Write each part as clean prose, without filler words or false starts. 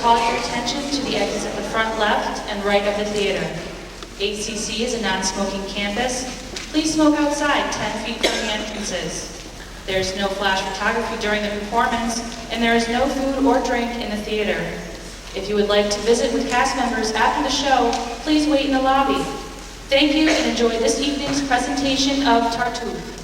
call your attention to the exits at the front left and right of the theater. ACC is a non-smoking campus. Please smoke outside 10 feet from the entrances. There's no flash photography during the performance, and there is no food or drink in the theater. If you would like to visit with cast members after the show, please wait in the lobby. Thank you and enjoy this evening's presentation of Tartuffe.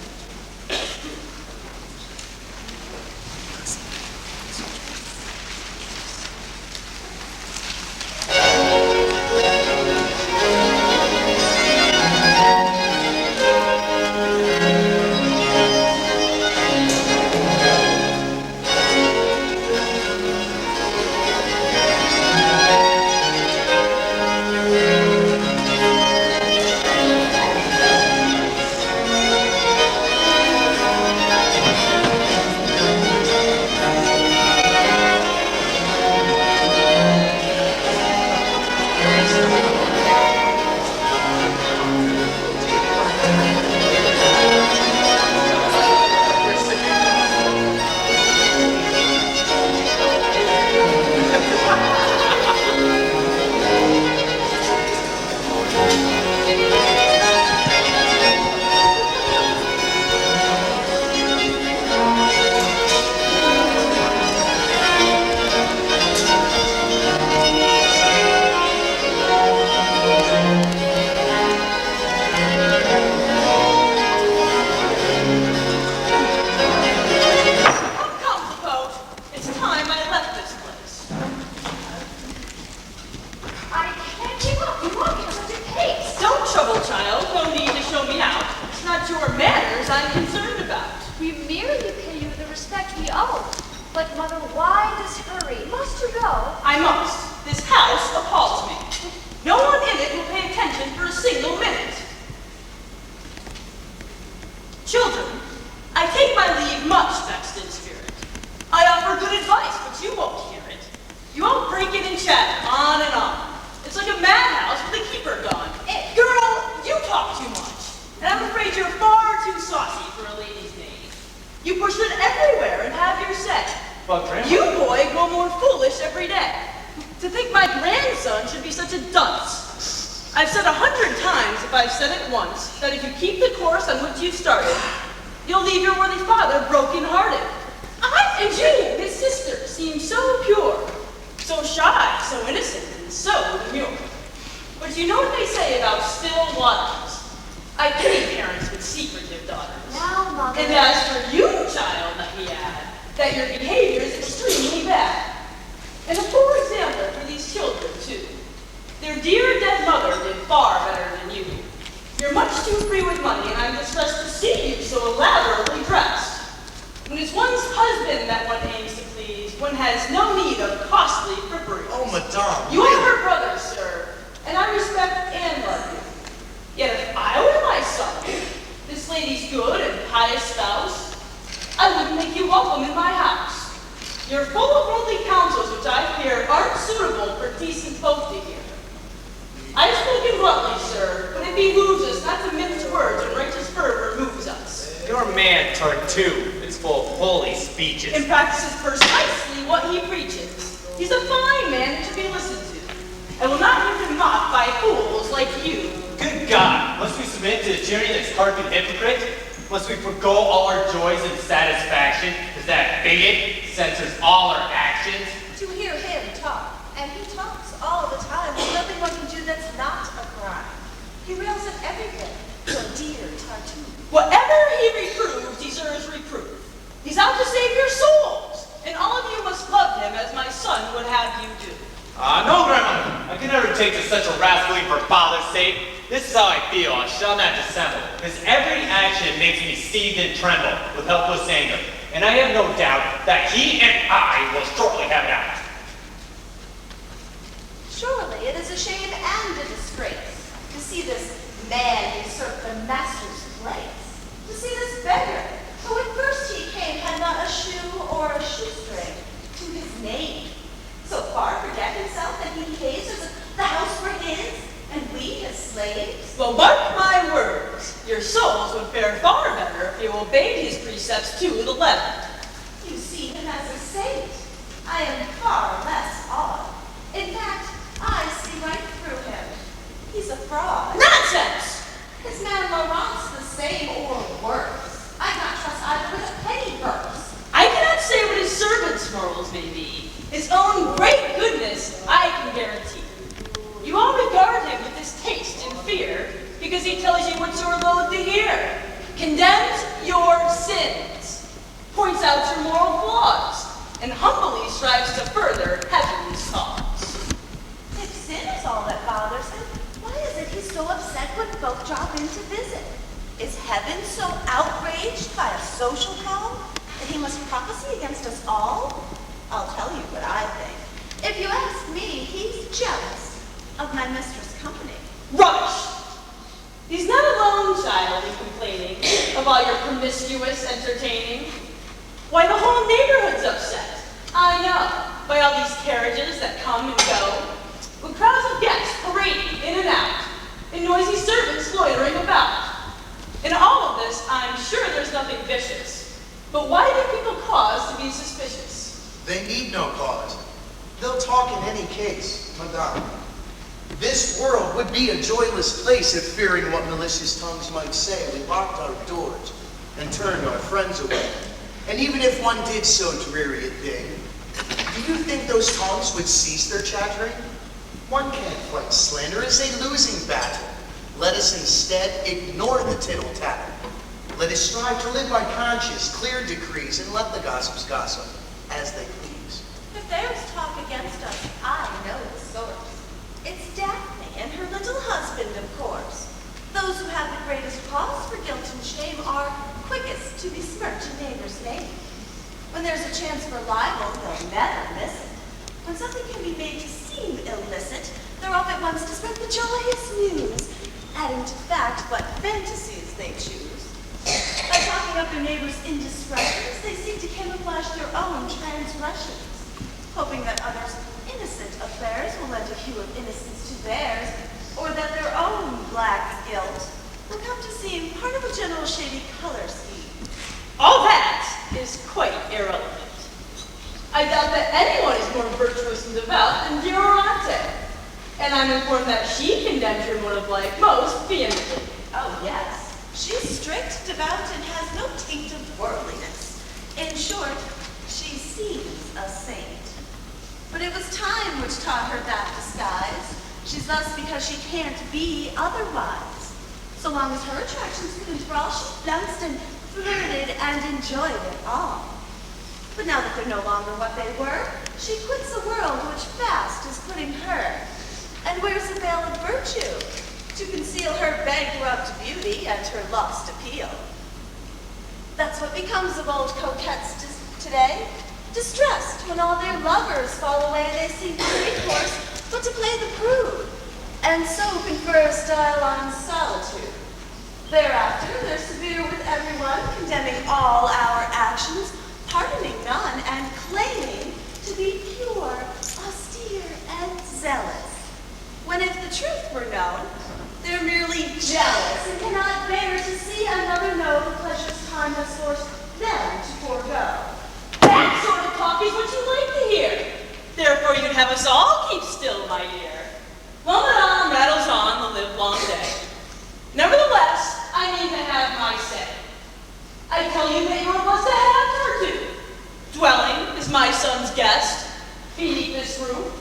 Your man, Tartuffe, is full of holy speeches. And practices precisely what he preaches. He's a fine man to be listened to. I will not hear him mocked by fools like you. Good God, must we submit to a tyranny that's carved in hypocrite? Must we forego all our joys and satisfaction as that bigot censors all our actions? To hear him talk, and he talks all the time, there's nothing one can do that's not a crime. He rails at everything. Your dear Tartuffe. Whatever he reproves deserves reproof. He's out to save your souls, and all of you must love him as my son would have you do. No, Grandmother. I can never take to such a rascally for father's sake. This is how I feel. I shall not dissemble, because every action makes me seethe and tremble with helpless anger, and I have no doubt that he and I will shortly have it out. Surely it is a shame and a disgrace to see this man usurp the master's place. To see this beggar, who when first he came had not a shoe or a shoestring to his name, so far forget himself that he behaves as if the house were his, and we his slaves. Well, mark my words, your souls would fare far better if you obeyed his precepts to the letter. You see him as a saint. I am far less awed. He's a fraud. Nonsense! His man Laurent's the same or worse. I'd not trust either with a penny purse. I cannot say what his servant's morals may be. His own great goodness, I can guarantee. You all regard him with distaste and fear because he tells you what you're loath to hear, condemns your sins, points out your moral flaws, and humbly strives to further heaven's cause. If sin is all that bothers him, why is it he's so upset when folk drop in to visit? Is heaven so outraged by a social hell that he must prophesy against us all? I'll tell you what I think. If you ask me, he's jealous of my mistress' company. Rubbish! He's not alone, child, in complaining of all your promiscuous entertaining. Why, the whole neighborhood's upset. I know, by all these carriages that come and go, with crowds of guests parading in and out, and noisy servants loitering about. In all of this, I'm sure there's nothing vicious. But why do people cause to be suspicious? They need no cause. They'll talk in any case, madame. This world would be a joyless place if, fearing what malicious tongues might say, we locked our doors and turned our friends away. And even if one did so dreary a thing, do you think those tongues would cease their chattering? One can't fight slander. It's a losing battle. Let us instead ignore the tittle-tattle. Let us strive to live by conscience, clear decrees, and let the gossips gossip as they please. If there's talk against us, I know the source. It's Daphne and her little husband, of course. Those who have the greatest cause for guilt and shame are quickest to besmirch a neighbor's name. When there's a chance for libel, they'll never miss it. When something can be made to seem illicit, they're off at once to spread the joyous news, adding to fact what fantasies they choose. By talking up their neighbors' indiscretions, they seek to camouflage their own transgressions, hoping that others' innocent affairs will lend a hue of innocence to theirs, or that their own black guilt will come to seem part of a general shady color scheme. All that is quite irrelevant. I doubt that anyone is more virtuous and devout than Diorante, and I'm informed that she condemns your mode of life most vehemently. Oh yes, she's strict, devout, and has no taint of worldliness. In short, she seems a saint. But it was time which taught her that disguise. She's thus because she can't be otherwise. So long as her attractions could enthrall, she flounced and flirted and enjoyed it all. But now that they're no longer what they were, she quits a world which fast is putting her, and wears a veil of virtue to conceal her bankrupt beauty and her lost appeal. That's what becomes of old coquettes today. Distressed when all their lovers fall away, they seem no recourse but to play the prude, and so confer style on solitude. Thereafter, they're severe with everyone, condemning all our actions, pardoning none, and claiming to be pure, austere, and zealous. When if the truth were known, they're merely jealous and cannot bear to see another know the pleasures time has forced them to forego. That sort of talk is what you like to hear. Therefore, you'd have us all keep still, my dear. Well, madame rattles on the livelong day. Nevertheless, I mean to have my say. I tell you that you are blessed to have Tartuffe, dwelling as my son's guest beneath this roof.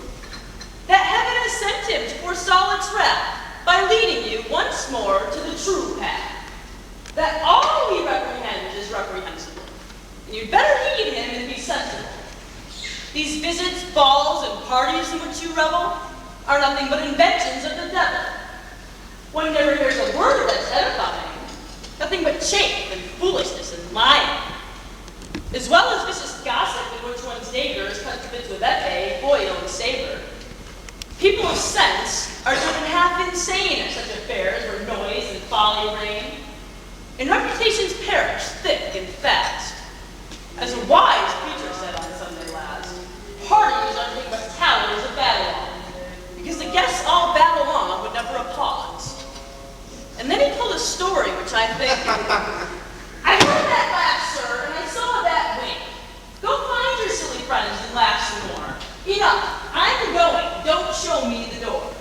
That heaven has sent him to forestall its wrath by leading you once more to the true path. That all he reprehends is reprehensible, and you'd better heed him and be sensible. These visits, balls, and parties in which you revel are nothing but inventions of the devil. One never hears a word that's edifying, nothing but chaff and foolishness and lying, as well as vicious gossip in which one's neighbors cut to bits with épée, foil, and saber. People of sense are driven half insane at such affairs where noise and folly reign, and reputations perish thick and fast. As a wise preacher said on Sunday last, parties are nothing but towers of Babylon, because the guests all babble on with never a pause. And then he told a story which I think, I heard that laugh, sir, and I saw that wink. Go find your silly friends and laugh some more. Enough, I'm going, don't show me the door.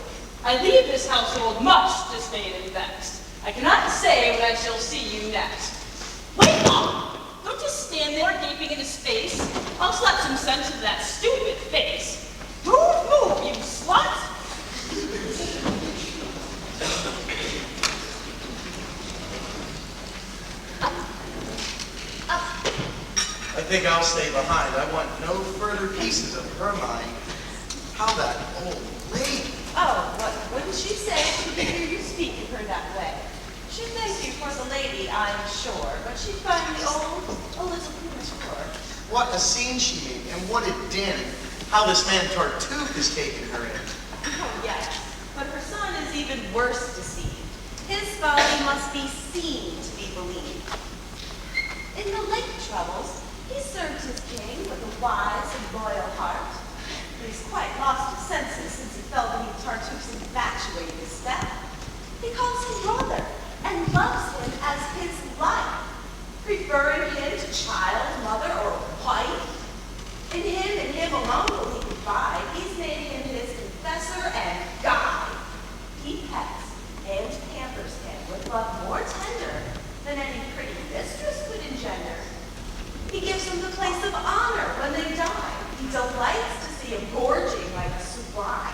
I leave this household much dismayed and vexed. I cannot say when I shall see you next. Wait up! Don't just stand there gaping into space. I'll slap some sense into that stupid face. Move, you slut! I think I'll stay behind. I want no further pieces of her mind. How that old lady. Oh, what wouldn't she say if she could hear you speak of her that way? She'd thank you for the lady, I'm sure, but she'd find the old a little premature. What a scene she made, and what a din. How this man Tartuffe has taken her in. Oh, yes, but her son is even worse deceived. His folly must be seen to be believed. In the late troubles, he served his king with a wise and loyal heart. He's quite lost his senses since he fell beneath Tartuffe's infatuated step. He calls him brother and loves him as his life, preferring him to child, mother, or wife. In him alone will he confide. He's made him his confessor and guide. He pets and pampers him with love more tender than any pretty mistress could engender. He gives him the place of honor when they die. He delights to see him gorging like swine.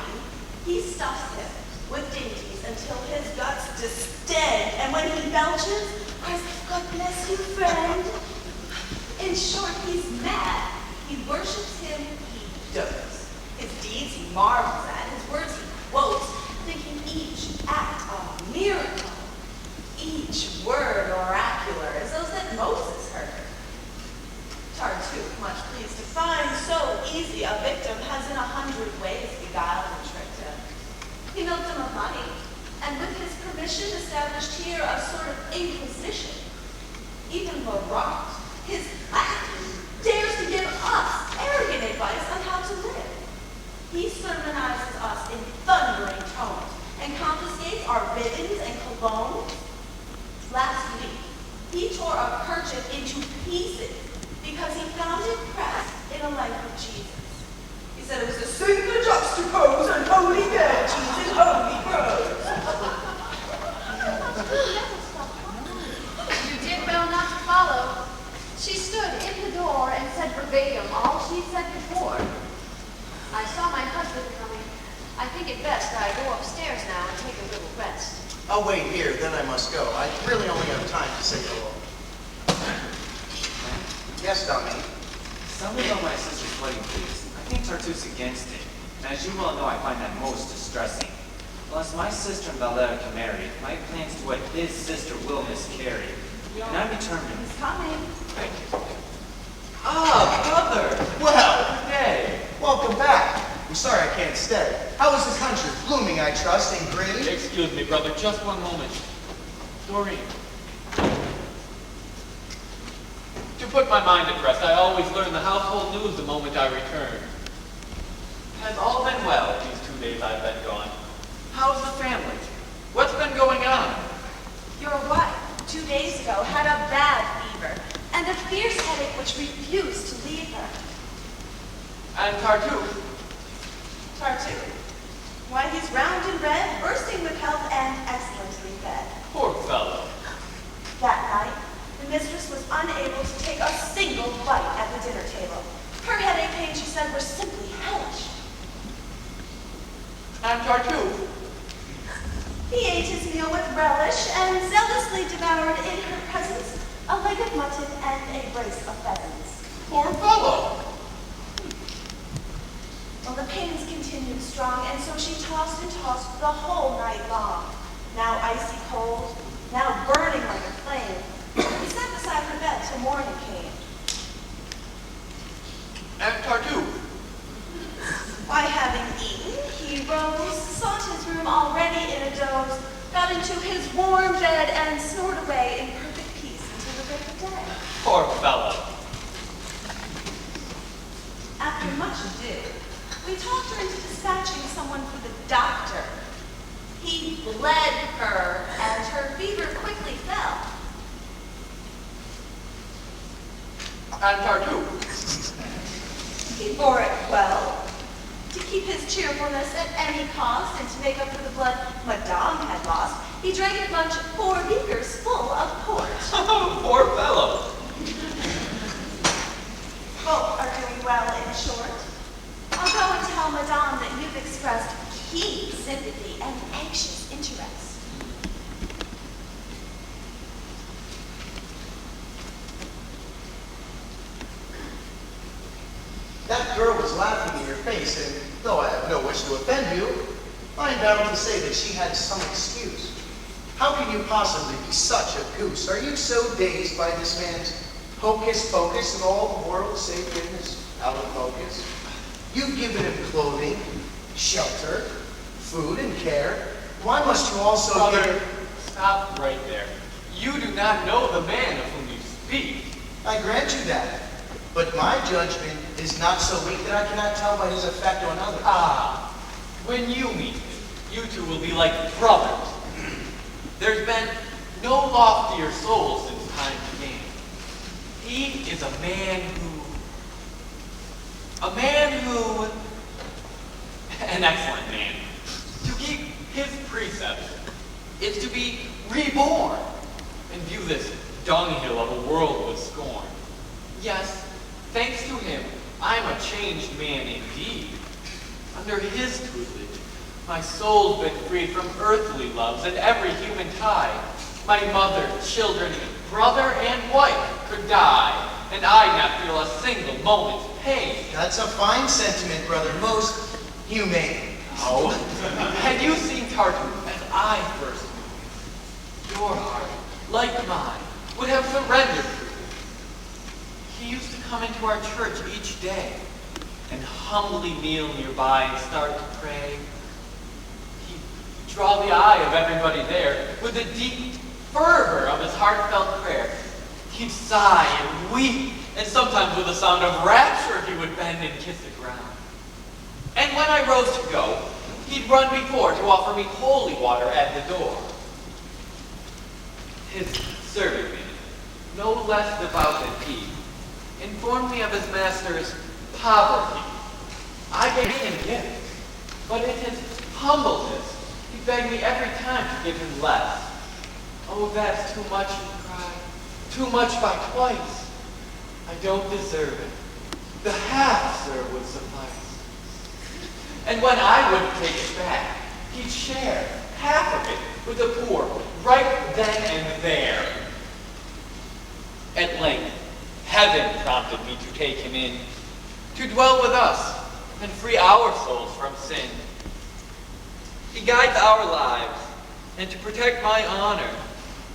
He stuffs him with dainties until his guts distend, and when he belches, cries, God bless you, friend. In short, he's mad. He worships him, he does. His deeds he marvels at, his words he quotes, thinking each act a miracle, each word oracular, as those that Moses heard. Tartuffe, much pleased to find so easy a victim, has in 100 ways beguiled and tricked him. He milked him of money, and with his permission established here a sort of inquisition. Even Barat, his lackey, dares to give us arrogant advice on how to live. He sermonizes us in thundering tones and confiscates our ribbons and colognes. Last week, he tore a kerchief into pieces because he found it pressed in a life of Jesus. He said it was a sin to juxtapose and holy dead Jesus holy grows. You did well not to follow. She stood in the door and said verbatim all she'd said before. I saw my husband coming. I think it best I go upstairs now and take a little rest. I'll wait here, then I must go. I really only have time to say hello. Yes, Dominique. Tell me about my sister's wedding, please. I think Tartuffe's against it. And as you well know, I find that most distressing. Unless my sister and Moliere can marry, my plans to wed his sister will miscarry. And I'm determined. He's coming. Thank you. Ah, brother! Well, Good day. welcome back. I'm sorry I can't stay. How is the country? Blooming, I trust, and green? Excuse me, brother, just one moment. Doreen. To put my mind at rest, I always learn the household news the moment I return. Has all been well these 2 days I've been gone? How's the family? What's been going on? Your wife, 2 days ago, had a bad fever and a fierce headache which refused to leave her. And Tartuffe? Tartuffe? Why, he's round and red, bursting with health and excellently fed. Poor fellow. That night, the mistress was unable to take a single bite at the dinner table. Her headache pains, she said, were simply hellish. And Tartuffe? He ate his meal with relish and zealously devoured in her presence a leg of mutton and a brace of pheasants. Poor fellow. Well, the pains continued strong, and so she tossed and tossed the whole night long. Now icy cold, now burning like a flame. He sat beside her bed till morning came. And Tartuffe? Why, having eaten, he rose, sought his room already in a doze, got into his warm bed, and snored away in perfect peace until the break of day. Poor fellow. After much ado, we talked her into dispatching someone for the doctor. He bled her, and her fever quickly fell. And Tartuffe? He bore it well. To keep his cheerfulness at any cost and to make up for the blood Madame had lost, he drank at lunch 4 beakers full of port. Oh, poor fellow. Both are doing well, in short. I'll go and tell Madame that you've expressed keen sympathy and anxious interest. That girl was laughing in your face, and though I have no wish to offend you, I am bound to say that she had some excuse. How can you possibly be such a goose? Are you so dazed by this man's hocus pocus and all the world save him is out of focus? You've given him clothing, shelter, food, and care. Why must you also Father, stop right there. You do not know the man of whom you speak. I grant you that. But my judgment is not so weak that I cannot tell by his effect on others. Ah, when you meet him, you two will be like brothers. There's been no loftier soul since time began. He is a man who, an excellent man. To keep his precepts is to be reborn and view this dunghill of a world with scorn. Yes, thanks to him, I'm a changed man indeed. Under his tutelage, my soul's been freed from earthly loves and every human tie. My mother, children, brother, and wife could die, and I not feel a single moment's pain. That's a fine sentiment, brother. Most humane. Oh, had you seen Tartuffe as I first knew him, your heart, like mine, would have surrendered to him. He used to come into our church each day and humbly kneel nearby and start to pray. He'd draw the eye of everybody there with the deep fervor of his heartfelt prayer. He'd sigh and weep, and sometimes with a sound of rapture he would bend and kiss the ground. And when I rose to go, he'd run before to offer me holy water at the door. His servant man, no less devout than he, informed me of his master's poverty. I gave him gifts, but in his humbleness, he begged me every time to give him less. Oh, that's too much, he cried. Too much by twice. I don't deserve it. The half, sir, would suffice. And when I wouldn't take it back, he'd share half of it with the poor, right then and there. At length, heaven prompted me to take him in, to dwell with us and free our souls from sin. He guides our lives, and to protect my honor,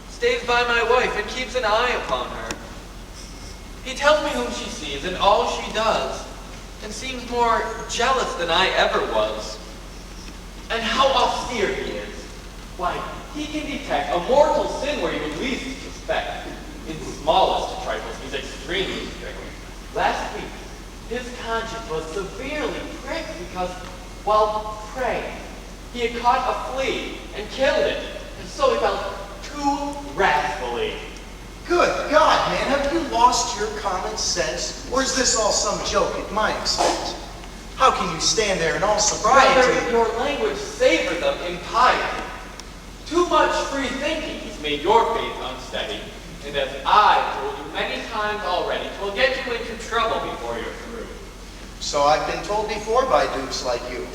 stays by my wife and keeps an eye upon her. He tells me whom she sees and all she does, and seems more jealous than I ever was. And how austere he is. Why, he can detect a mortal sin where you would least suspect. In smallest trifles, he's extremely strict. Last week, his conscience was severely pricked because, while praying, he had caught a flea and killed it, and so he felt too wrathfully. Good God, man, have you lost your common sense? Or is this all some joke at my expense? How can you stand there in all sobriety? Rather, your language savors of impiety. Too much free thinking has made your faith unsteady, and as I've told you many times already, it will get you into trouble before you're through. So I've been told before by dupes like you.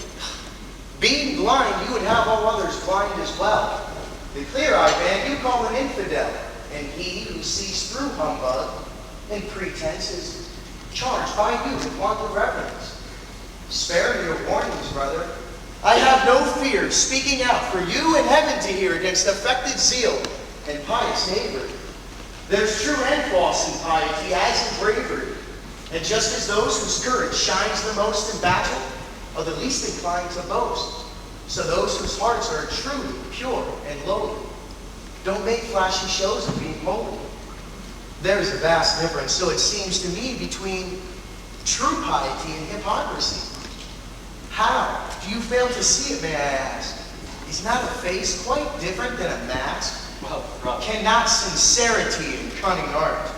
Being blind, you would have all others blind as well. The clear-eyed man you call an infidel, and he who sees through humbug and pretense is charged by you with want of reverence. Spare your warnings, brother. I have no fear speaking out for you and heaven to hear against affected zeal and pious knavery. There's true and false in piety as in bravery, and just as those whose courage shines the most in battle are the least inclined to boast, so those whose hearts are truly pure and lowly don't make flashy shows of being holy. There is a vast difference, so it seems to me, between true piety and hypocrisy. How do you fail to see it, may I ask? Is not a face quite different than a mask? Well, brother. Cannot sincerity and cunning art,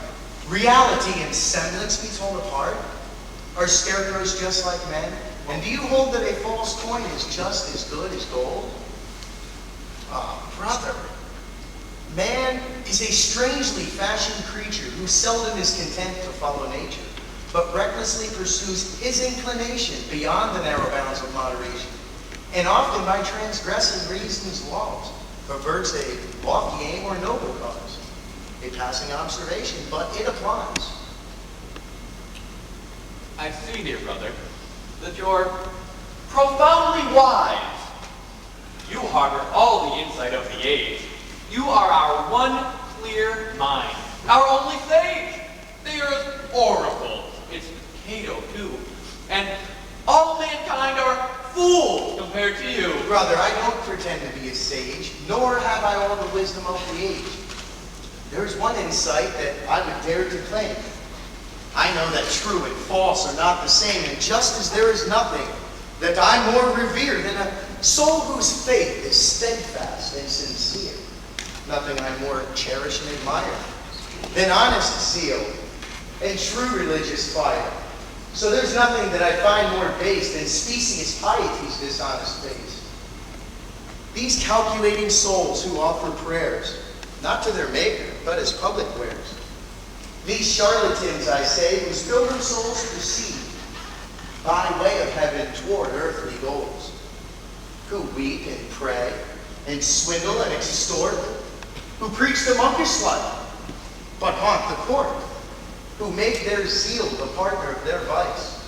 reality and semblance be told apart? Are scarecrows just like men? And do you hold that a false coin is just as good as gold? Ah, brother. Man is a strangely fashioned creature who seldom is content to follow nature, but recklessly pursues his inclination beyond the narrow bounds of moderation, and often by transgressing reason's laws, perverts a lofty aim or noble cause. A passing observation, but it applies. I see, dear brother, that you're profoundly wise. You harbor all the insight of the age. You are our one clear mind, our only sage. The earth's oracle. It's Cato, too. And all mankind are fools compared to you. Brother, I don't pretend to be a sage, nor have I all the wisdom of the age. There is one insight that I would dare to claim. I know that true and false are not the same, and just as there is nothing that I more revere than a soul whose faith is steadfast and sincere, nothing I more cherish and admire than honest zeal and true religious fire. So there's nothing that I find more base than specious piety's dishonest face. These calculating souls who offer prayers, not to their maker, but as public wares. These charlatans, I say, whose pilgrim souls proceed by way of heaven toward earthly goals, who weep and pray and swindle and extort, who preach the monkish life, but haunt the court, who make their zeal the partner of their vice.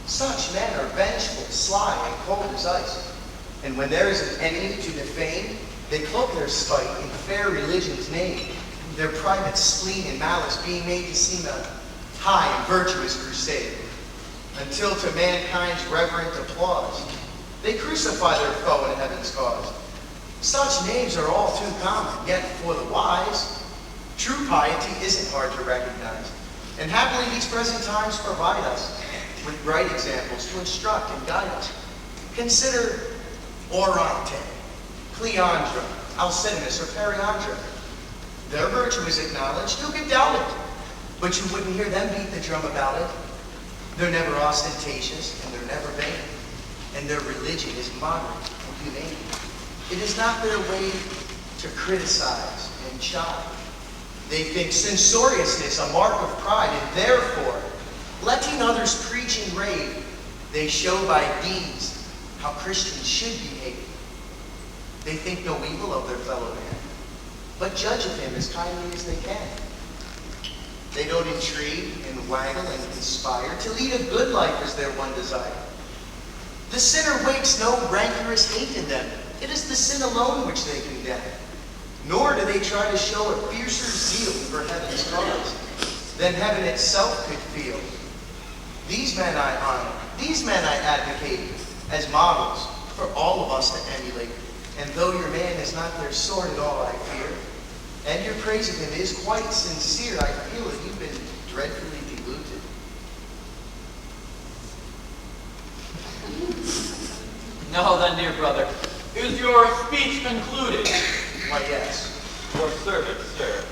Such men are vengeful, sly, and cold as ice. And when there is an enemy to defame, they cloak their spite in fair religion's name, their private spleen and malice being made to seem a high and virtuous crusade, until to mankind's reverent applause, they crucify their foe in heaven's cause. Such names are all too common, yet for the wise, true piety isn't hard to recognize. And happily these present times provide us with bright examples to instruct and guide us. Consider Oronte, Cleandra, Alcinous, or Periandra. Their virtue is acknowledged, who can doubt it? But you wouldn't hear them beat the drum about it. They're never ostentatious, and they're never vain. And their religion is moderate and humane. It is not their way to criticize and chide. They think censoriousness a mark of pride, and therefore, letting others preach and rave, they show by deeds how Christians should behave. They think no evil of their fellow man, but judge of him as kindly as they can. They don't intrigue and waggle and conspire to lead a good life as their one desire. The sinner wakes no rancorous hate in them. It is the sin alone which they condemn. Nor do they try to show a fiercer zeal for heaven's cause than heaven itself could feel. These men I honor, these men I advocate as models for all of us to emulate. And though your man is not their sort at all, I fear, and your praise of him is quite sincere, I feel that you've been dreadfully deluded. Now then, dear brother, is your speech concluded? Why, yes. Your servant, sir.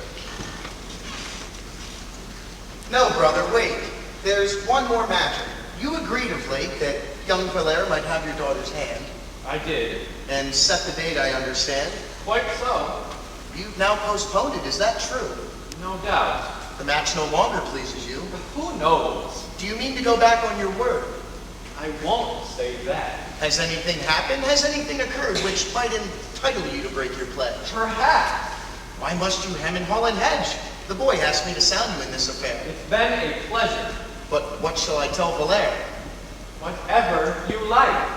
No, brother, wait. There's one more matter. You agreed of late that young Moliere might have your daughter's hand. I did. And set the date, I understand. Quite so. You've now postponed it, is that true? No doubt. The match no longer pleases you. But who knows? Do you mean to go back on your word? I won't say that. Has anything happened? Has anything occurred which might entitle you to break your pledge? Perhaps. Why must you hem and haw and hedge? The boy asked me to sound you in this affair. It's been a pleasure. But what shall I tell Moliere? Whatever you like.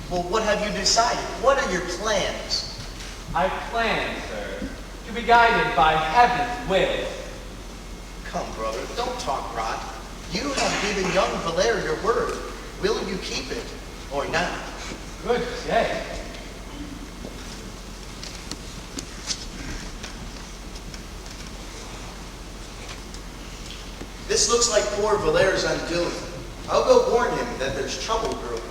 Well, what have you decided? What are your plans? I plan, sir, to be guided by heaven's will. Come, brother, don't talk rot. You have given young Moliere your word. Will you keep it or not? Good day. This looks like poor Moliere's undoing. I'll go warn him that there's trouble brewing.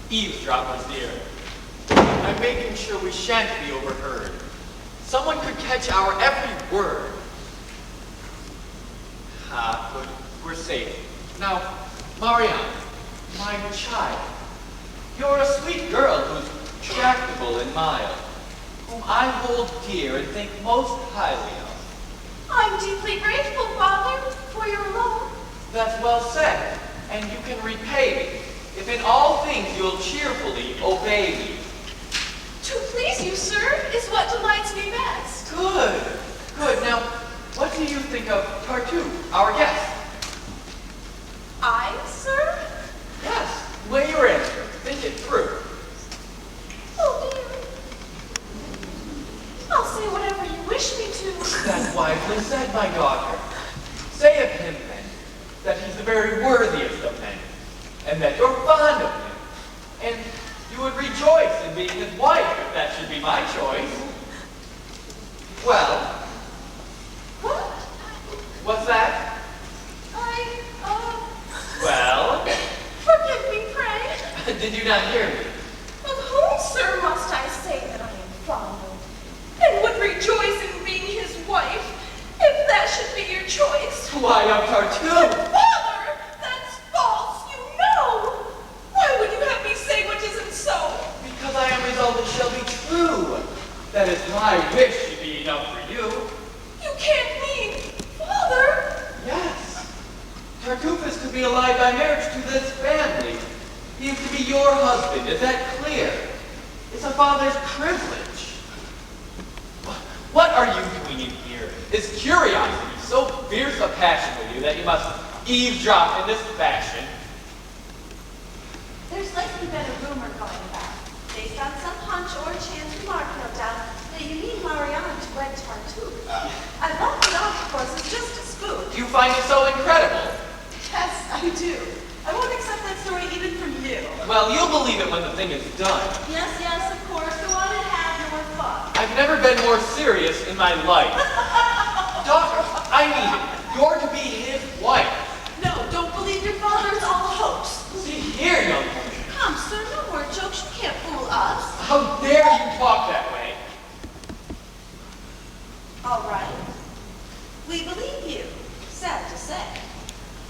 Eavesdroppers, dear. I'm making sure we shan't be overheard. Someone could catch our every word. Ah, good. We're safe. Now, Marianne, my child, you're a sweet girl who's tractable and mild, whom I hold dear and think most highly of. I'm deeply grateful, Father, for your love. That's well said, and you can repay me, if in all things you'll cheerfully obey me. To please you, sir, is what delights me best. Good, good. Now, what do you think of Tartuffe, our guest? I, sir? Yes, weigh your answer. Think it through. Oh, dear. I'll say whatever you wish me to. That's wisely said, my daughter. Say of him, then, that he's the very worthiest of men, and that you're fond of him, and you would rejoice in being his wife if that should be my choice. Well, What? what's that? Well, Forgive me, pray. did you not hear me? Of whom, sir, must I say that I am fond of, and would rejoice in being his wife, if that should be your choice? Why, of Tartuffe. Father, that's false, you know. Why would you have me say what isn't so? Because I am resolved it shall be true. That is my wish should be enough for you. You can't mean, Father. Yes. Tartuffe is to be allied by marriage to this family. He is to be your husband. Is that clear? It's a father's privilege. What are you doing in here? Is curiosity so fierce a passion with you that you must eavesdrop in this fashion? There's likely been a rumor going about, based on some hunch or chance remark, no doubt, that you need Marianne to wed Tartuffe. I've left it off, of course, it's just a spook. Do you find it so incredible? Yes, I do. I won't accept that story even from you. Well, you'll believe it when the thing is done. Yes, yes, of course. Go on and have your fun. I've never been more serious in my life. Daughter, I mean it. You're to be his wife. No, don't believe your father's all hopes. See here, young woman. Come, sir, no more jokes. You can't fool us. How dare you talk that way? All right. We believe you, sad to say.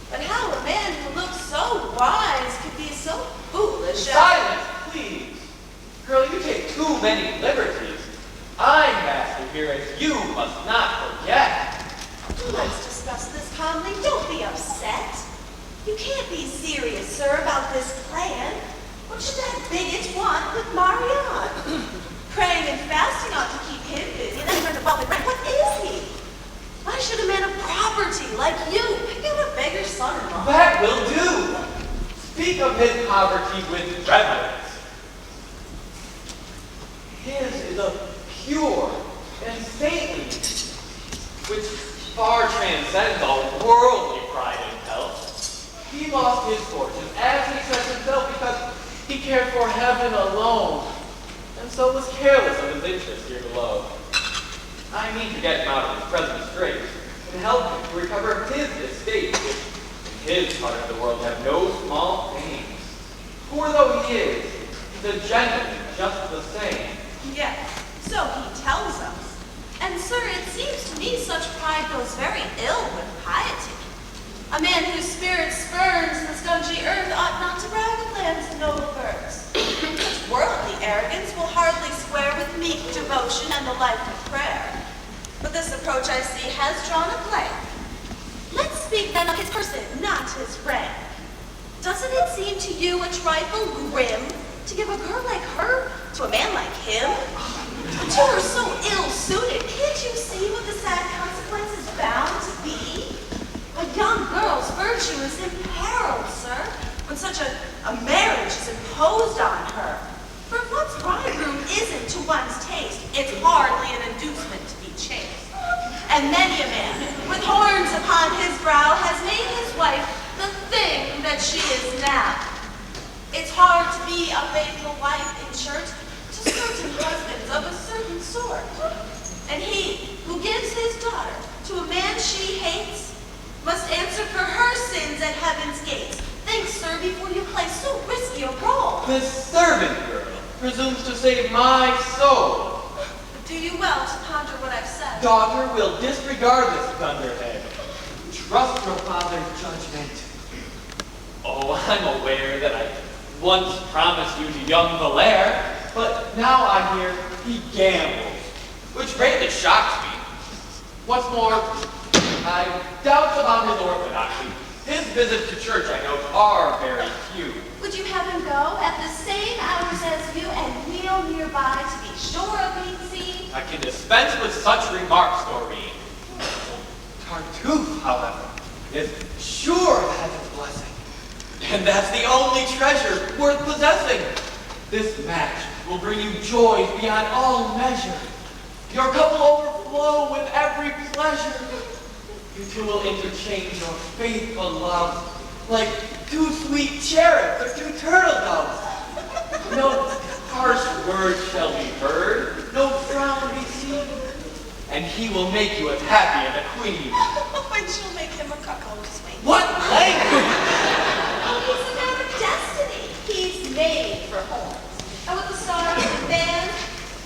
But how a man who looks so wise could be so foolish? Silence, please. Girl, you take too many liberties. I'm master here, as you must not forget. Let's discuss this calmly. Don't be upset. You can't be serious, sir, about this plan. What should that bigot want with Marianne? Praying and fasting ought to keep him busy. Then learn about the rent. What is he? Why should a man of property like you pick out a beggar son-in-law? That will do. Speak of his poverty with reverence. His is a pure and saintly, which far transcends all worldly pride and pelf. He lost his fortune, as he says himself, because he cared for heaven alone, and so was careless of his interests here below. I mean to get him out of his present straits, and help him to recover his estate, which in his part of the world have no small pains. Poor though he is, he's a gentleman just the same. Yes, so he tells us. And sir, it seems to me such pride goes very ill with piety. A man whose spirit spurns the spongy earth ought not to brag of land's noble birds. Such worldly arrogance will hardly square with meek devotion and the life of prayer. But this approach, I see, has drawn a blank. Let's speak then of his person, not his rank. Doesn't it seem to you a trifle grim to give a girl like her to a man like him? The two are so ill-suited. Can't you see what the sad consequence is bound to be? A young girl's virtue is imperiled, sir, when such a marriage is imposed on her. For if one's bridegroom isn't to one's taste, it's hardly an inducement to be chaste. And many a man, with horns upon his brow, has made his wife the thing that she is now. It's hard to be a faithful wife in church to certain husbands of a certain sort. And he who gives his daughter to a man she hates must answer for her sins at heaven's gates. They think, sir, before you play so risky a role. This servant girl presumes to save my soul. Do you well to ponder what I've said. Daughter will disregard this thunderhead. Trust your father's judgment. Oh, I'm aware that I once promised you to young Moliere, but now I hear he gambles, which greatly shocks me. What's more, I have doubts about his orthodoxy. His visits to church, I know, are very few. Would you have him go at the same hours as you and kneel nearby to be sure of being seen? I can dispense with such remarks, Doreen. Tartuffe, however, is sure to have his blessing. And that's the only treasure worth possessing. This match will bring you joys beyond all measure. Your cup will overflow with every pleasure. You two will interchange your faithful love like two sweet cherubs or two turtle doves. No harsh words shall be heard, no frown be seen, and he will make you as happy as a queen. And she'll make him a cuckold swing. What language! It's a matter of destiny. He's made for horns. And with the stars and band,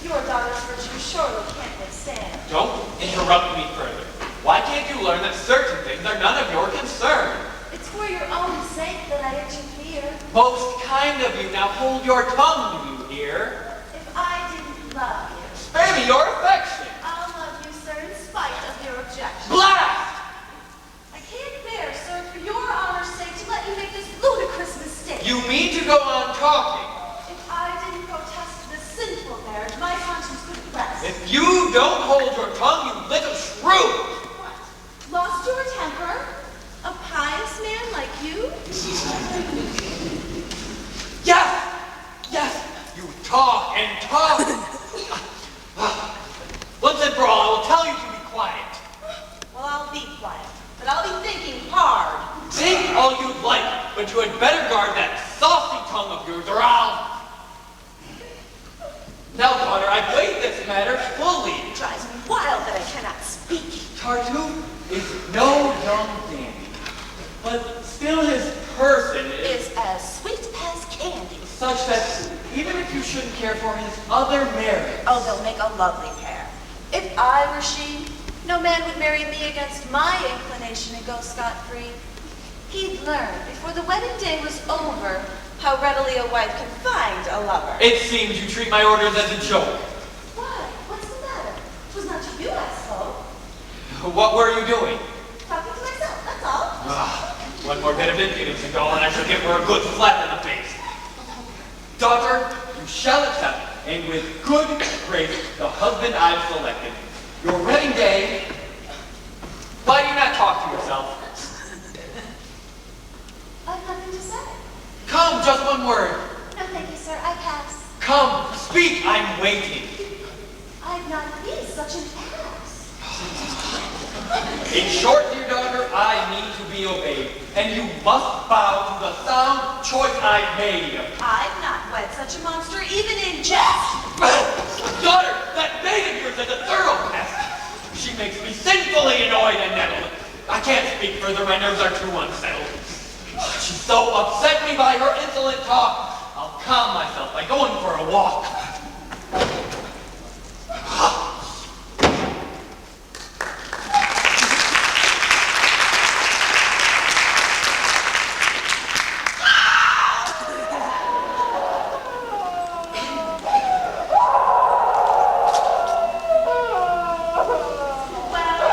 your daughter's virtue surely can't withstand. Don't interrupt me further. Why can't you learn that certain things are none of your concern? It's for your own sake that I interfere. Most kind of you. Now hold your tongue, do you hear? If I didn't love you, Spare me your affection. I'll love you, sir, in spite of your objections. Blast! I can't bear, sir, for your honor's sake, to let you make this ludicrous mistake. You mean to go on talking? If I didn't protest this sinful marriage, my conscience couldn't rest. If you don't hold your tongue, you little shrew! What? Lost your temper? A pious man like you? Yes! Yes! You talk and talk! Once and for all, I will tell you to be quiet. Well, I'll be quiet, but I'll be thinking hard. Think all you'd like, but you had better guard that saucy tongue of yours, or I'll... Now, daughter, I've weighed this matter fully. It drives me wild that I cannot speak. Tartuffe is no young dandy, but still his person is Is as sweet as candy. such that even if you shouldn't care for his other marriage, Oh, they'll make a lovely pair. If I were she, no man would marry me against my inclination and go scot-free. He'd learn before the wedding day was over how readily a wife can find a lover. it seems you treat my orders as a joke. Why? What's the matter? 'Twas not to you I spoke. What were you doing? Talking to myself, that's all. One more bit of impudence, and all, and I shall give her a good slap in the face. Daughter, you shall accept, and with good grace, the husband I've selected. Your wedding day. Why do you not talk to yourself? I've nothing to say. Come, just one word. No, thank you, sir. I pass. Come, speak. I'm waiting. I'd not be such an ass. In short, dear daughter, I need to be obeyed, and you must bow to the sound choice I've made. I've not wed such a monster, even in jest. Daughter, that maid of yours is a thorough pest. She makes me sinfully annoyed and nettled. I can't speak further, my nerves are too unsettled. She so upset me by her insolent talk. I'll calm myself by going for a walk.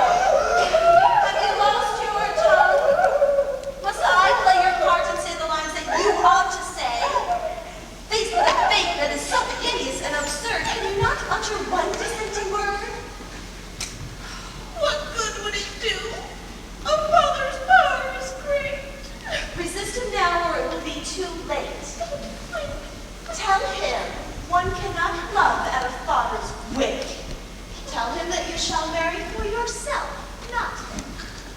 Have you lost your tongue? Must I play your part and say the lines that you ought to say? Faced with a fate that is so hideous and absurd, can you not utter one dissenting word? What good would it do? A father's power is great. Resist him now, or it will be too late. Tell him one cannot love at a father's whim. Tell him that you shall marry for yourself, not him.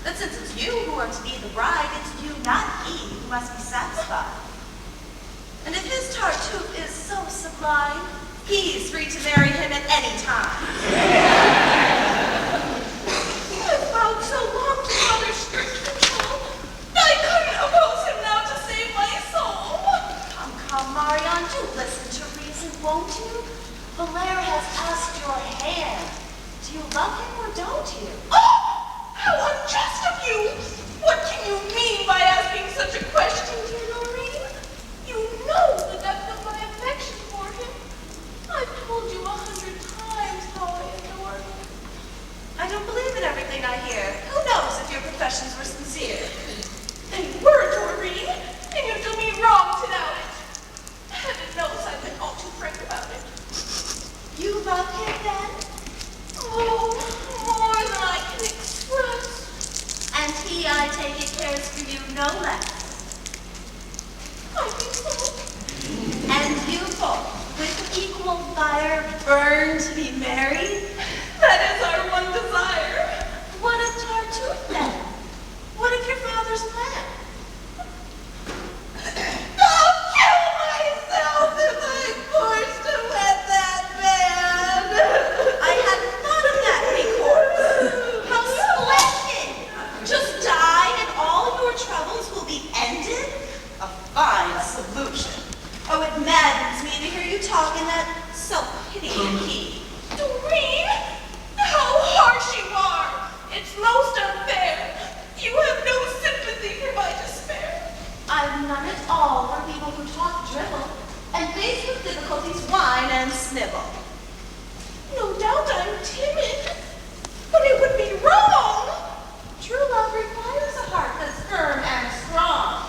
That since it's you who are to be the bride, it's you, not he, who must be satisfied. And if his Tartuffe is so sublime, he is free to marry him at any time. I've vowed so long to father's strict control, I couldn't oppose him now to save confessions were sincere. They were, Doreen, and you do me wrong to doubt it. Heaven knows I've been all too frank about it. You love him then? Oh, more than I can express. And he, I take it, cares for you no less. I think so. And you both, with equal fire, burn to be married? That is our one desire. What of Tartuffe then? What of your father's plan? I'll kill myself if I'm forced to wed that man. I hadn't thought of that recourse. How splendid! Just die and all your troubles will be ended? A fine solution. Oh, it maddens me to hear you talk in that self-pitying key. Doreen, how harsh you are. It's most unfair. You have no sympathy for my despair. I've none at all for people who talk drivel, and faced with difficulties whine and snivel. No doubt I'm timid, but it would be wrong. True love requires a heart that's firm and strong.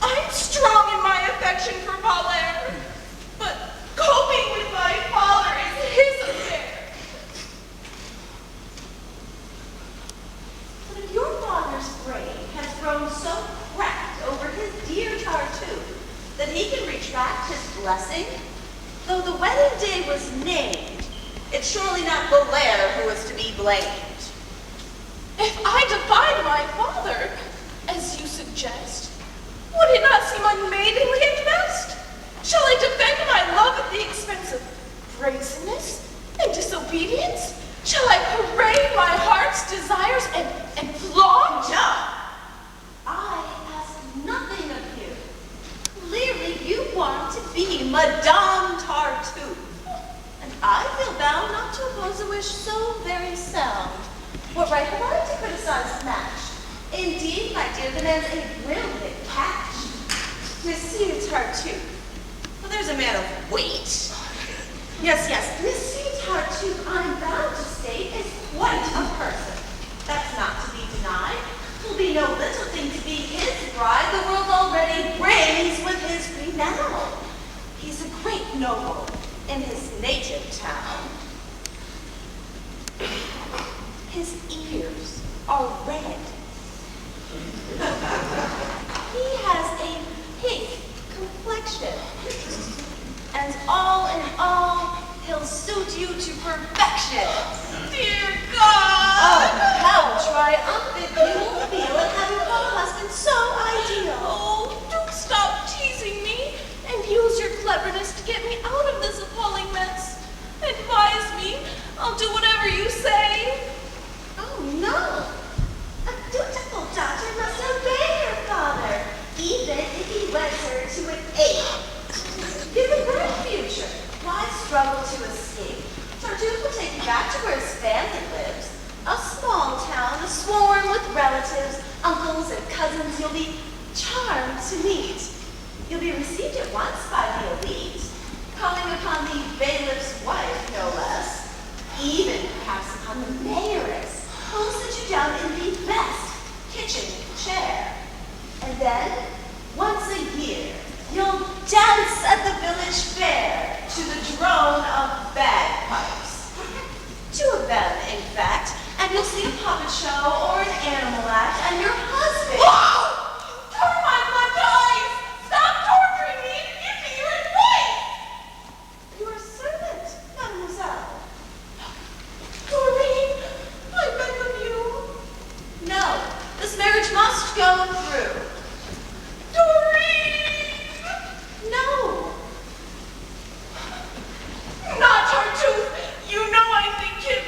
I'm strong in my affection for Moliere, but coping with my father is his affair. But if your father's brain has grown so cracked over his dear Tartuffe that he can retract his blessing, though the wedding day was named, it's surely not Moliere who is to be blamed. If I defied my father, as you suggest, would it not seem unmaidenly at best? Shall I defend my love at the expense of brazenness and disobedience? Shall I parade my heart's desires and flaunt? No, I ask nothing of you. Clearly you want to be Madame Tartuffe, and I feel bound not to oppose a wish so very sound. What right have I to criticize the match? Indeed, my dear, the man's a brilliant catch. Monsieur Tartuffe. Well, there's a man of weight. Yes, Monsieur Tartuffe, I'm bound to state, is quite a person. That's not to be denied. Will be no little thing to be his bride. The world already rings with his renown. He's a great noble in his native town. His ears are red. He has a pink complexion. And all in all, he'll suit you to perfection. Dear God! Oh, how triumphant you will feel at having found a husband so ideal. Oh, don't stop teasing me and use your cleverness to get me out of this appalling mess. Advise me. I'll do whatever you say. Oh, no. A dutiful daughter must obey her father, even if he weds her to an ape. Give a bright future. Why struggle to escape? Tartuffe will take you back to where his family lives. A small town, swarm with relatives, uncles and cousins you'll be charmed to meet. You'll be received at once by the elite, calling upon the bailiff's wife, no less, even perhaps upon the mayoress, who'll sit you down in the best kitchen chair. And then, once a year, you'll dance at the village fair to the drone of bagpipes. Two of them, in fact, and you'll see a puppet show or an animal act, and your husband... Whoa! Turn my blood to ice! Stop torturing me and give me your advice! Your servant, mademoiselle. Doreen, I beg of you. No, this marriage must go through. Doreen! No. Not Tartuffe! You know I think him.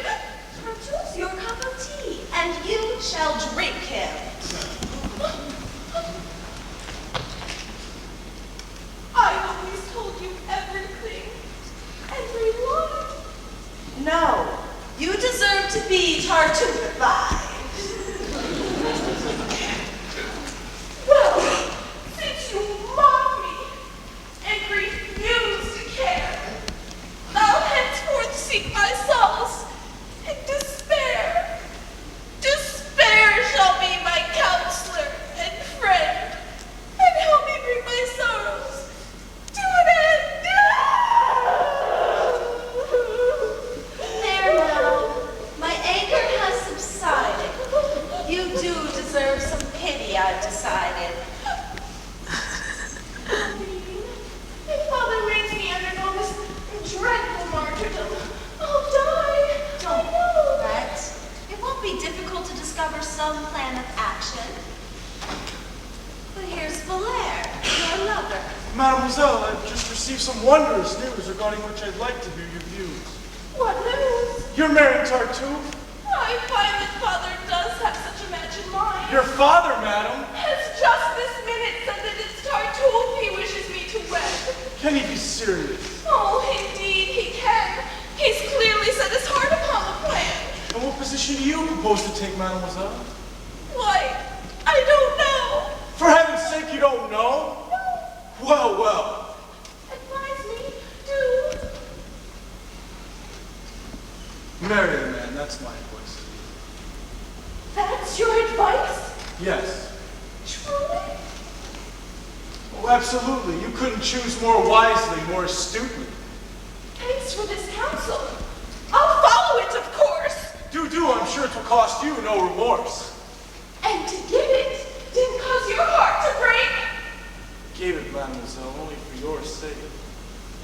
Tartuffe's your cup of tea, and you shall drink him. I always told you everything. Every line. No, you deserve to be Tartuffified. Well, since you mock me and refuse to care, I'll henceforth seek my solace in despair. Despair shall be you do deserve some pity, I've decided. If Father makes me undergo this dreadful martyrdom, I'll die. Don't fret. It won't be difficult to discover some plan of action. But here's Moliere, your lover. Mademoiselle, I've just received some wondrous news regarding which I'd like to hear your views. What news? You're married, Tartuffe. I find that Father does have such a match in mind. Your father, madam. Has just this minute said that it's Tartuffe he wishes me to wed. Can he be serious? Oh, indeed he can. He's clearly set his heart upon the plan. And what position do you propose to take, mademoiselle? Why, I don't know. For heaven's sake, you don't know? Well, well. Advise me, do. Marry the man, that's my advice. That's your advice? Yes. Truly? Oh, absolutely. You couldn't choose more wisely, more astutely. Thanks for this counsel. I'll follow it, of course. Do. I'm sure it will cost you no remorse. And to give it didn't cause your heart to break. Gave it, mademoiselle, only for your sake.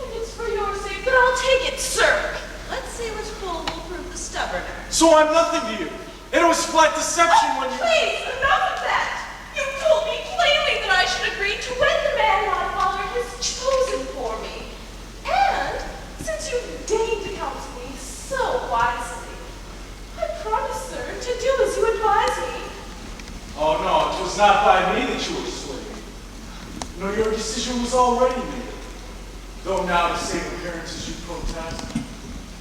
And it's for your sake that I'll take it, sir. Let's see which bull will prove the stubborner. So I'm nothing to you. And it was flat deception when you... Please, enough of that. You told me plainly that I should agree to wed the man my father has chosen for me. And since you deigned to counsel me so wisely, I promise, sir, to do as you advise me. Oh, no, it was not by me that you were swayed. No, your decision was already made. Though now to save appearances you protest.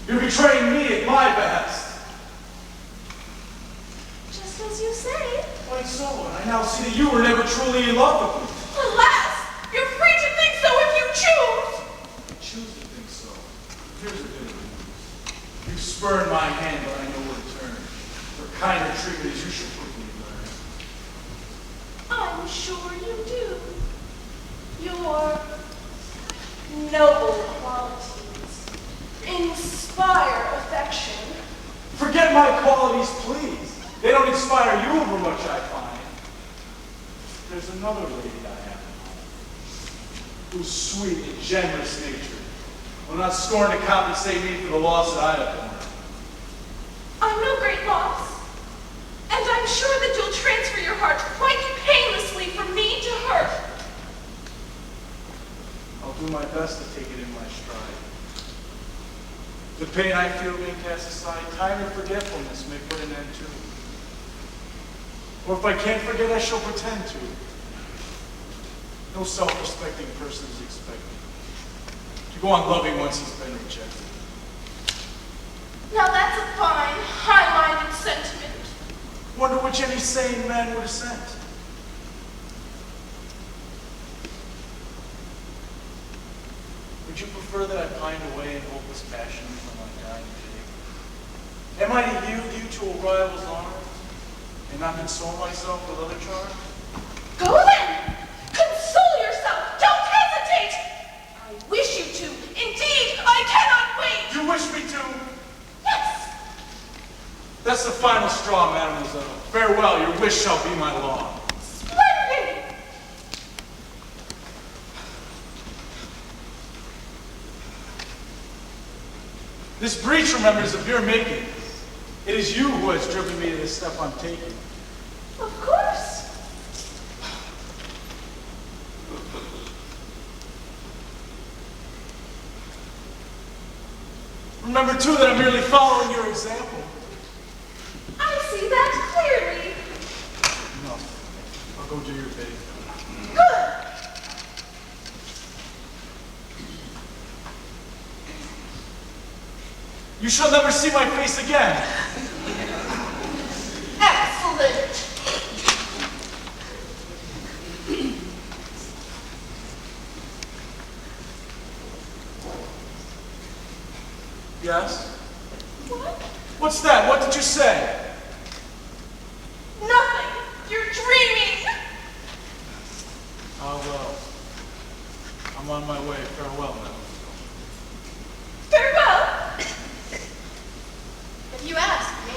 You're betraying me at my best. Just as you say. Quite so, and I now see that you were never truly in love with me. Alas, you're free to think so if you choose. I choose to think so. Here's the bit of news. You spurned my hand, but I know where to turn. For kinder treatment as you should quickly learn. I'm sure you do. Your noble qualities inspire affection. Forget my qualities, please. They don't inspire you over much, I find. There's another lady I have at home, who's sweet and generous natured, will not scorn to compensate me for the loss that I have borne. I'm no great loss, and I'm sure that you'll transfer your heart quite painlessly from me to her. I'll do my best to take it in my stride. The pain I feel being cast aside, time and forgetfulness may put an end to. Or if I can't forget, I shall pretend to. No self-respecting person is expected to go on loving once he's been rejected. Now that's a fine, high-minded sentiment. Wonder which any sane man would assent. Would you prefer that I pined away in hopeless passion from my dying day? Am I to yield you to a rival's arms and not console myself with other charms? Go then! Console yourself! Don't hesitate! I wish you to. Indeed, I cannot wait! You wish me to? Yes! That's the final straw, mademoiselle. Farewell, your wish shall be my law. Splendid! This breach, remember, is of your making. It is you who has driven me to this step I'm taking. Of course. Remember, too, that I'm merely following your example. I see that clearly. No, I'll go do your bidding. Good. You shall never see my face again. Excellent. Yes? What? What's that? What did you say? Nothing. You're dreaming. Ah, well. I'm on my way. Farewell now. Farewell. If you ask me,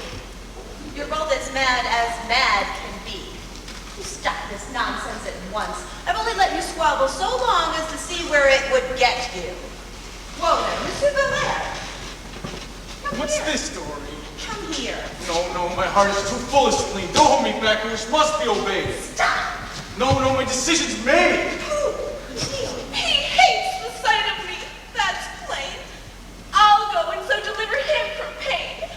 you're both as mad once. I've only let you squabble so long as to see where it would get you. Whoa there, Monsieur Belair. Come What's here. this story? Come here. No, my heart is too full of spleen. Don't hold me back, which must be obeyed. Stop! No, my decision's made. He hates the sight of me, that's plain. I'll go and so deliver him from pain.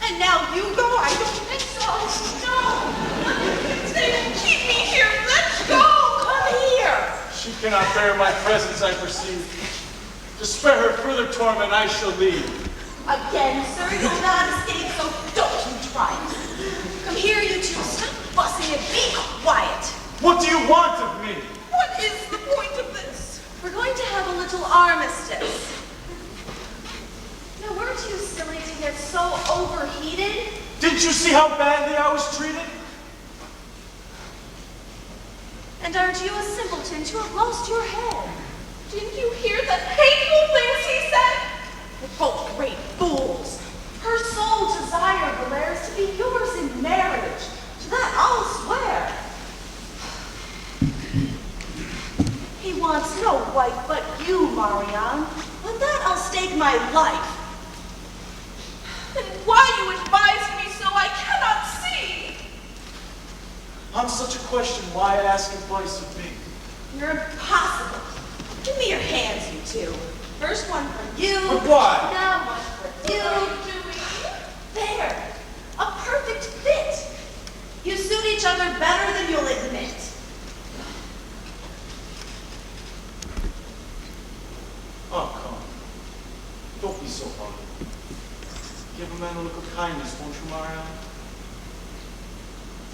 And now you go? I don't think so. No! They will keep me here, let's go! Come here. She cannot bear my presence, I perceive. To spare her further torment, I shall leave. Again, sir, you'll not escape, so don't you try it. Come here, you two. Stop fussing and be quiet. What do you want of me? What is the point of this? We're going to have a little armistice. Now, weren't you silly to get so overheated? Didn't you see how badly I was treated? And aren't you a simpleton to have lost your head? Didn't you hear the hateful things he said? We're both great fools. Her sole desire, Belair, is to be yours in marriage. To that I'll swear. He wants no wife but you, Marianne. On that I'll stake my life. And why you advise me so I cannot see. On such a question, why ask advice of me? You're impossible. Give me your hands, you two. First one for you. But why? Now one for you. There. A perfect fit. You suit each other better than you'll admit. Oh, come. Don't be so hard. Give a man a look of kindness, won't you, Marianne?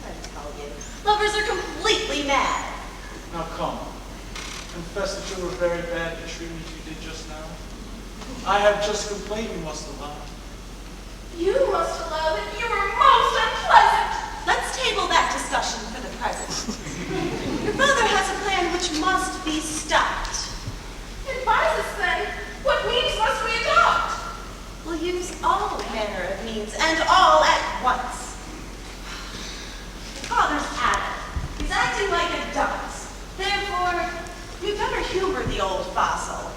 I tell you, lovers are completely mad. Now come. Confess that you were very bad to treat me as you did just now. I have just complained, you must allow. You must allow that you were most unpleasant. Let's table that discussion for the present. Your father has a plan which must be stopped. Advise us then. What means must we adopt? We'll use all manner of means, and all at once. Your father's at it. He's acting like a dunce. Therefore, you'd better humor the old fossil.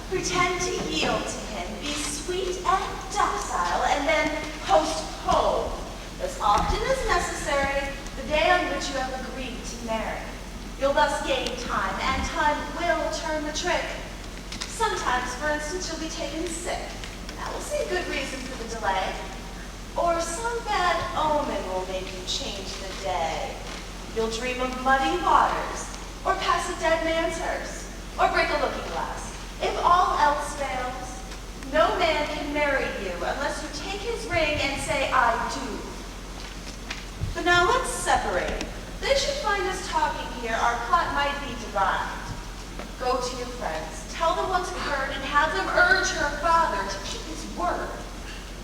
Pretend to yield to him, be sweet and docile, and then postpone, as often as necessary, the day on which you have agreed to marry. You'll thus gain time, and time will turn the trick. Sometimes, for instance, you'll be taken sick. That will see a good reason for the delay. Or some bad omen will make you change the day. You'll dream of muddy waters, or pass a dead man's hearse, or break a looking glass. If all else fails, no man can marry you unless you take his ring and say, I do. But now let's separate. They should find us talking here. Our plot might be divined. Go to your friends. Tell them what's occurred and have them urge her father to keep his word.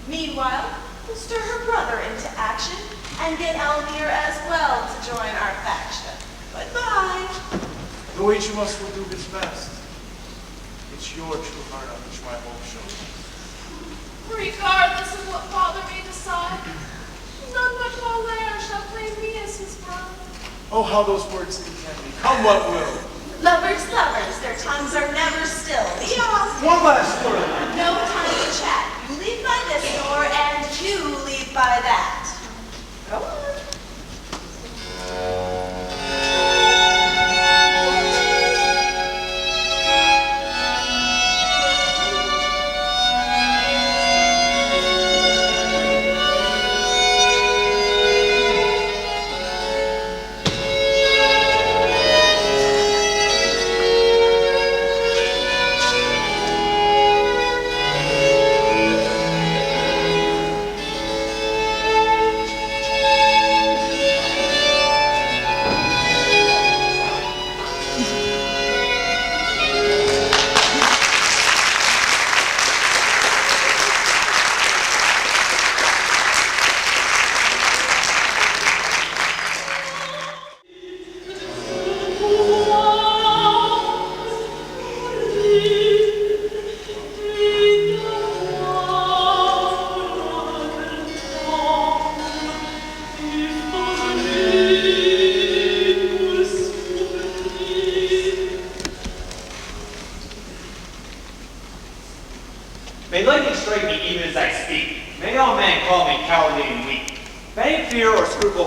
Meanwhile, we'll stir her brother into action and get Elmire as well to join our faction. Goodbye. The H.M.S. will do his best. It's your true heart on which my hope shows. Regardless of what father may decide, none but Moliere shall claim me as his bride. Oh, how those words content me. Come what will. Lovers, lovers, their tongues are never still. Be off. One last word. No time to chat. You leave by this door, and you leave by that. Go on.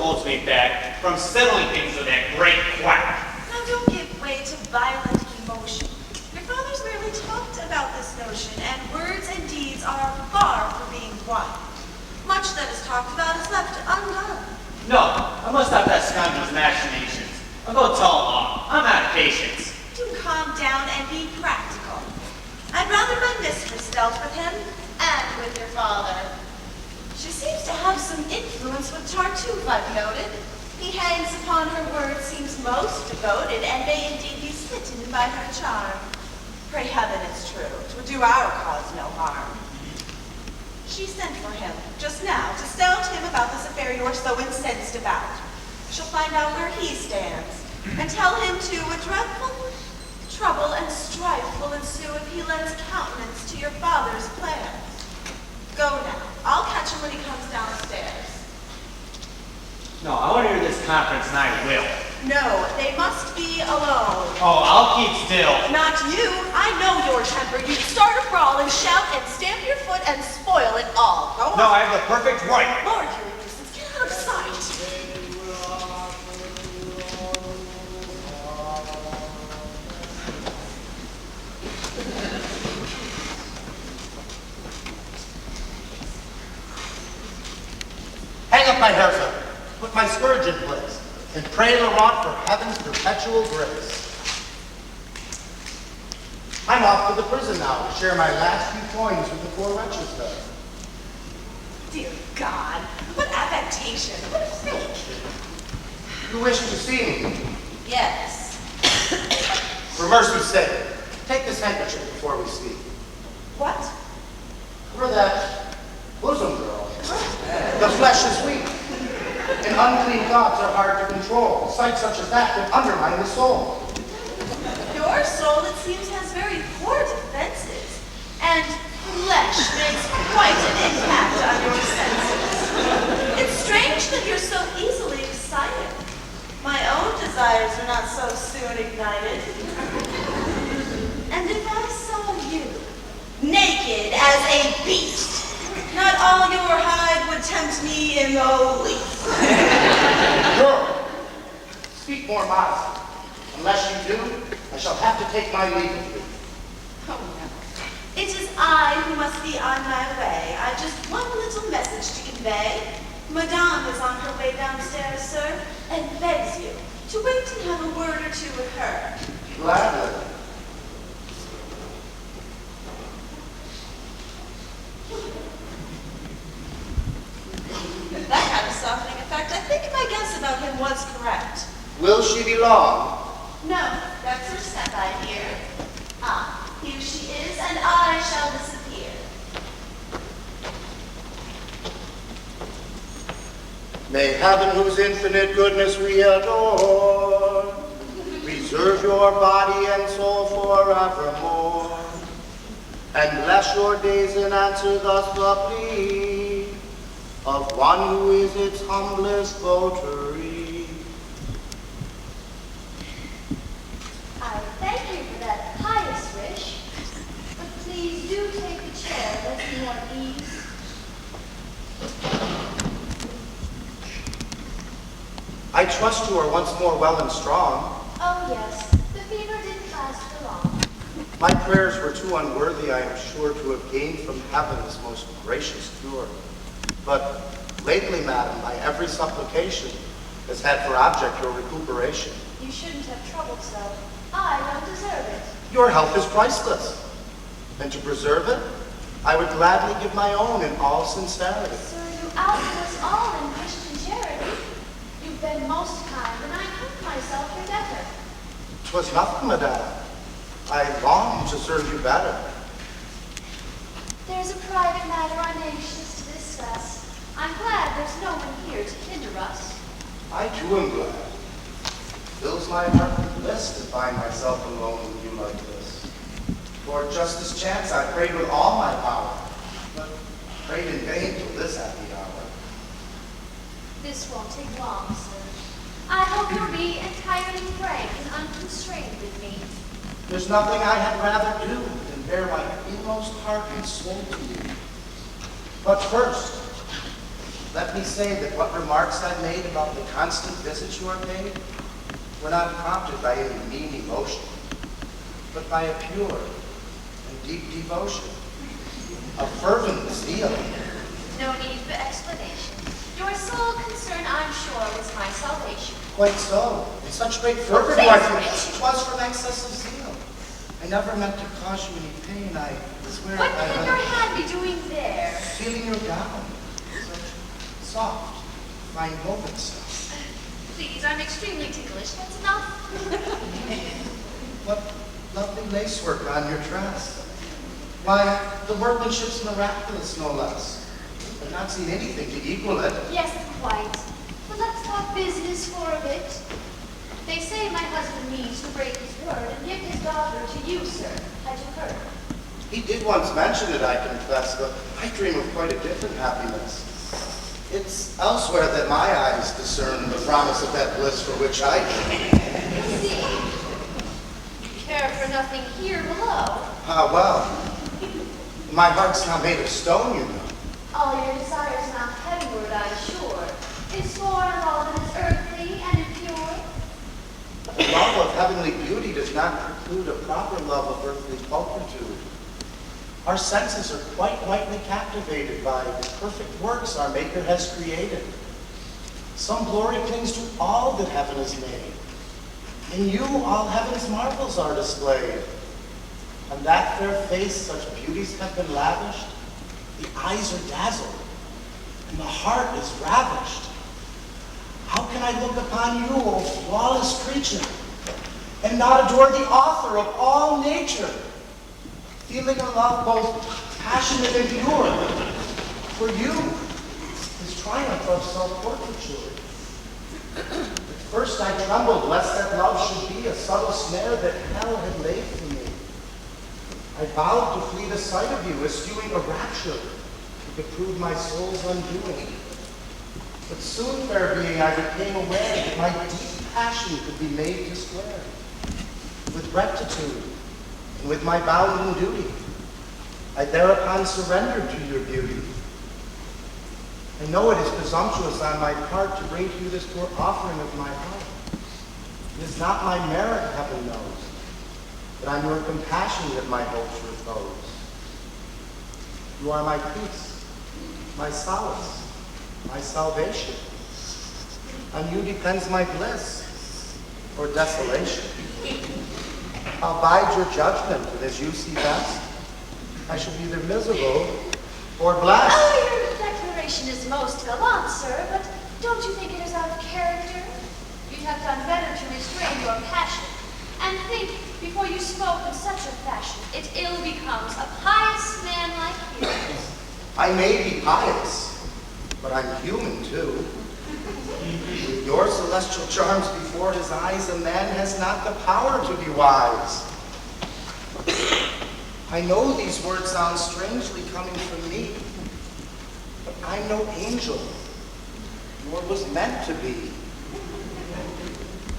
holds me back from settling things with that great quack. Now don't give way to violent emotion. Your father's merely talked about this notion, and words and deeds are far from being one. Much that is talked about is left undone. No, I must stop that scoundrel's machinations. I'll go tell him off. I'm out of patience. Do calm down and be practical. I'd rather my mistress dealt with him and with your father. She seems to have some influence with Tartuffe, I've noted. He hangs upon her word, seems most devoted, and may indeed be smitten by her charm. Pray heaven it's true. 'Twould do our cause no harm. She sent for him just now to sound him about this affair you're so incensed about. She'll find out where he stands and tell him too a dreadful trouble and strife will ensue if he lends countenance to your father's plans. Go now. I'll catch him when he comes downstairs. No, I want to hear this conference and I will. No, they must be alone. Oh, I'll keep still. Not you. I know your temper. You start a brawl and shout and stamp your foot and spoil it all. Go on. No, I have the perfect right. Lord, you're a nuisance. Get out of sight. Hang up my hair, sir. Put my scourge in place. And pray Laurent for heaven's perpetual grace. I'm off to the prison now to share my last few coins with the poor wretches there. Dear God, what affectation. What a freak. You wish to see me? Yes. For mercy's sake, take this handkerchief before we speak. What? For that bosom girl. The flesh is weak, and unclean thoughts are hard to control. Sight such as that could undermine the soul. Your soul, it seems, has very poor defenses, and flesh makes quite an impact on your senses. It's strange that you're so easily excited. My own desires are not so soon ignited. And if I saw you, naked as a beast, not all your hide would tempt me in the least. Girl, speak more modestly. Unless you do, I shall have to take my leave of you. Oh no. It is I who must be on my way. I've just one little message to convey. Madame is on her way downstairs, sir, and begs you to wait and have a word or two with her. Gladly. That had a softening effect. I think my guess about him was correct. Will she be long? No, that's her step, I hear. Ah, here she is, and I shall disappear. May heaven, whose infinite goodness we adore, preserve your body and soul forevermore, and bless your days in answer thus the plea of one who is its humblest votary. I thank you for that pious wish, but please do take the chair, let's be more at ease. I trust you are once more well and strong. Oh yes, the fever didn't last for long. My prayers were too unworthy, I am sure, to have gained from heaven this most gracious cure. But lately, madam, my every supplication has had for object your recuperation. You shouldn't have troubled so. I don't deserve it. Your health is priceless, and to preserve it, I would gladly give my own in all sincerity. Sir, you outdo us all in Christian charity. You've been most kind, and I count myself your debtor. 'Twas nothing, madame. I longed to serve you better. There's a private matter I'm anxious to discuss. I'm glad there's no one here to hinder us. I too am glad. Fills my heart with bliss to find myself alone with you like this. For just this chance I prayed with all my power, but prayed in vain till this happy hour. This won't take long, sir. I hope you'll be entirely frank and unconstrained with me. There's nothing I had rather do than bare my inmost heart and soul to you. But first, Let me say that what remarks I made about the constant visits you are paid were not prompted by any mean emotion, but by a pure and deep devotion, a fervent zeal. No need for explanation. Your sole concern, I'm sure, was my salvation. Quite so. In such great fervor do I feel. 'Twas from excess of zeal. I never meant to cause you any pain. I was where What I can your hand be doing there? feeling your gown. Such soft, fine woven stuff. Please, I'm extremely ticklish. That's enough. What lovely lacework on your dress. Why, the workmanship's miraculous, no less. I've not seen anything to equal it. Yes, quite. But let's talk business for a bit. They say my husband means to break his word and give his daughter to you, sir. Had you heard? He did once mention it, I confess, but I dream of quite a different happiness. It's elsewhere that my eyes discern the promise of that bliss for which I dream. You see, you care for nothing here below. Ah, well, my heart's not made of stone, you know. All your desires not heavenward, I'm sure. Is scorn of all that is earthly and impure. The love of heavenly beauty does not preclude a proper love of earthly pulchritude. Our senses are quite rightly captivated by the perfect works our Maker has created. Some glory clings to all that heaven has made. In you all heaven's marvels are displayed. On that fair face such beauties have been lavished, the eyes are dazzled, and the heart is ravished. How can I look upon you, O flawless creature, and not adore the author of all nature, feeling a love both passionate and pure? For you, his triumph of self-portraiture. At first I trembled lest that love should be a subtle snare that hell had laid for me. I vowed to flee the sight of you, eschewing a rapture that could prove my soul's undoing. But soon, fair being, I became aware that my deep passion could be made to square. With rectitude and with my bounden duty, I thereupon surrendered to your beauty. I know it is presumptuous on my part to bring to you this poor offering of my heart. It is not my merit, heaven knows, but on your compassion that my hopes repose. You are my peace, my solace, my salvation. On you depends my bliss or desolation. I'll bide your judgment, and as you see best, I shall be either miserable or blessed. Oh, your declaration is most gallant, sir, but don't you think it is out of character? You'd have done better to restrain your passion, and think before you spoke in such a fashion, it ill becomes a pious man like you. I may be pious, but I'm human too. With your celestial charms before his eyes, a man has not the power to be wise. I know these words sound strangely coming from me, but I'm no angel, nor was meant to be.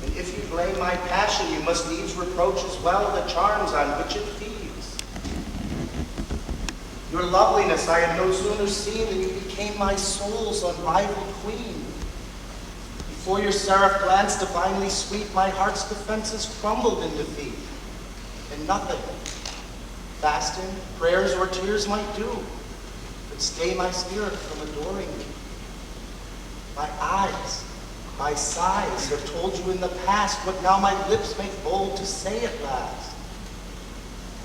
And if you blame my passion, you must needs reproach as well the charms on which it feeds. Your loveliness I had no sooner seen than you became my soul's unrivaled queen. Before your seraph glance divinely sweet, my heart's defenses crumbled in defeat, and nothing, fasting, prayers, or tears might do, could stay my spirit from adoring you. My eyes, my sighs have told you in the past what now my lips make bold to say at last.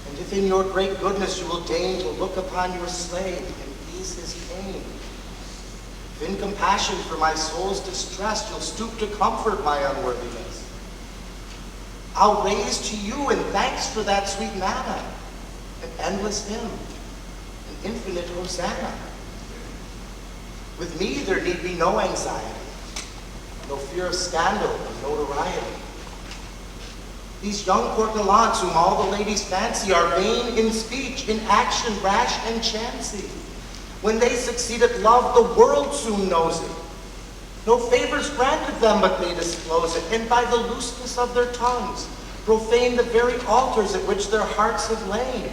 And if in your great goodness you will deign to look upon your slave and ease his pain, if in compassion for my soul's distress you'll stoop to comfort my unworthiness, I'll raise to you in thanks for that sweet manna an endless hymn, an infinite hosanna. With me there need be no anxiety, no fear of scandal or notoriety. These young court gallants whom all the ladies fancy are vain in speech, in action rash and chancy. When they succeed at love, the world soon knows it. No favors granted them, but they disclose it, and by the looseness of their tongues profane the very altars at which their hearts have lain.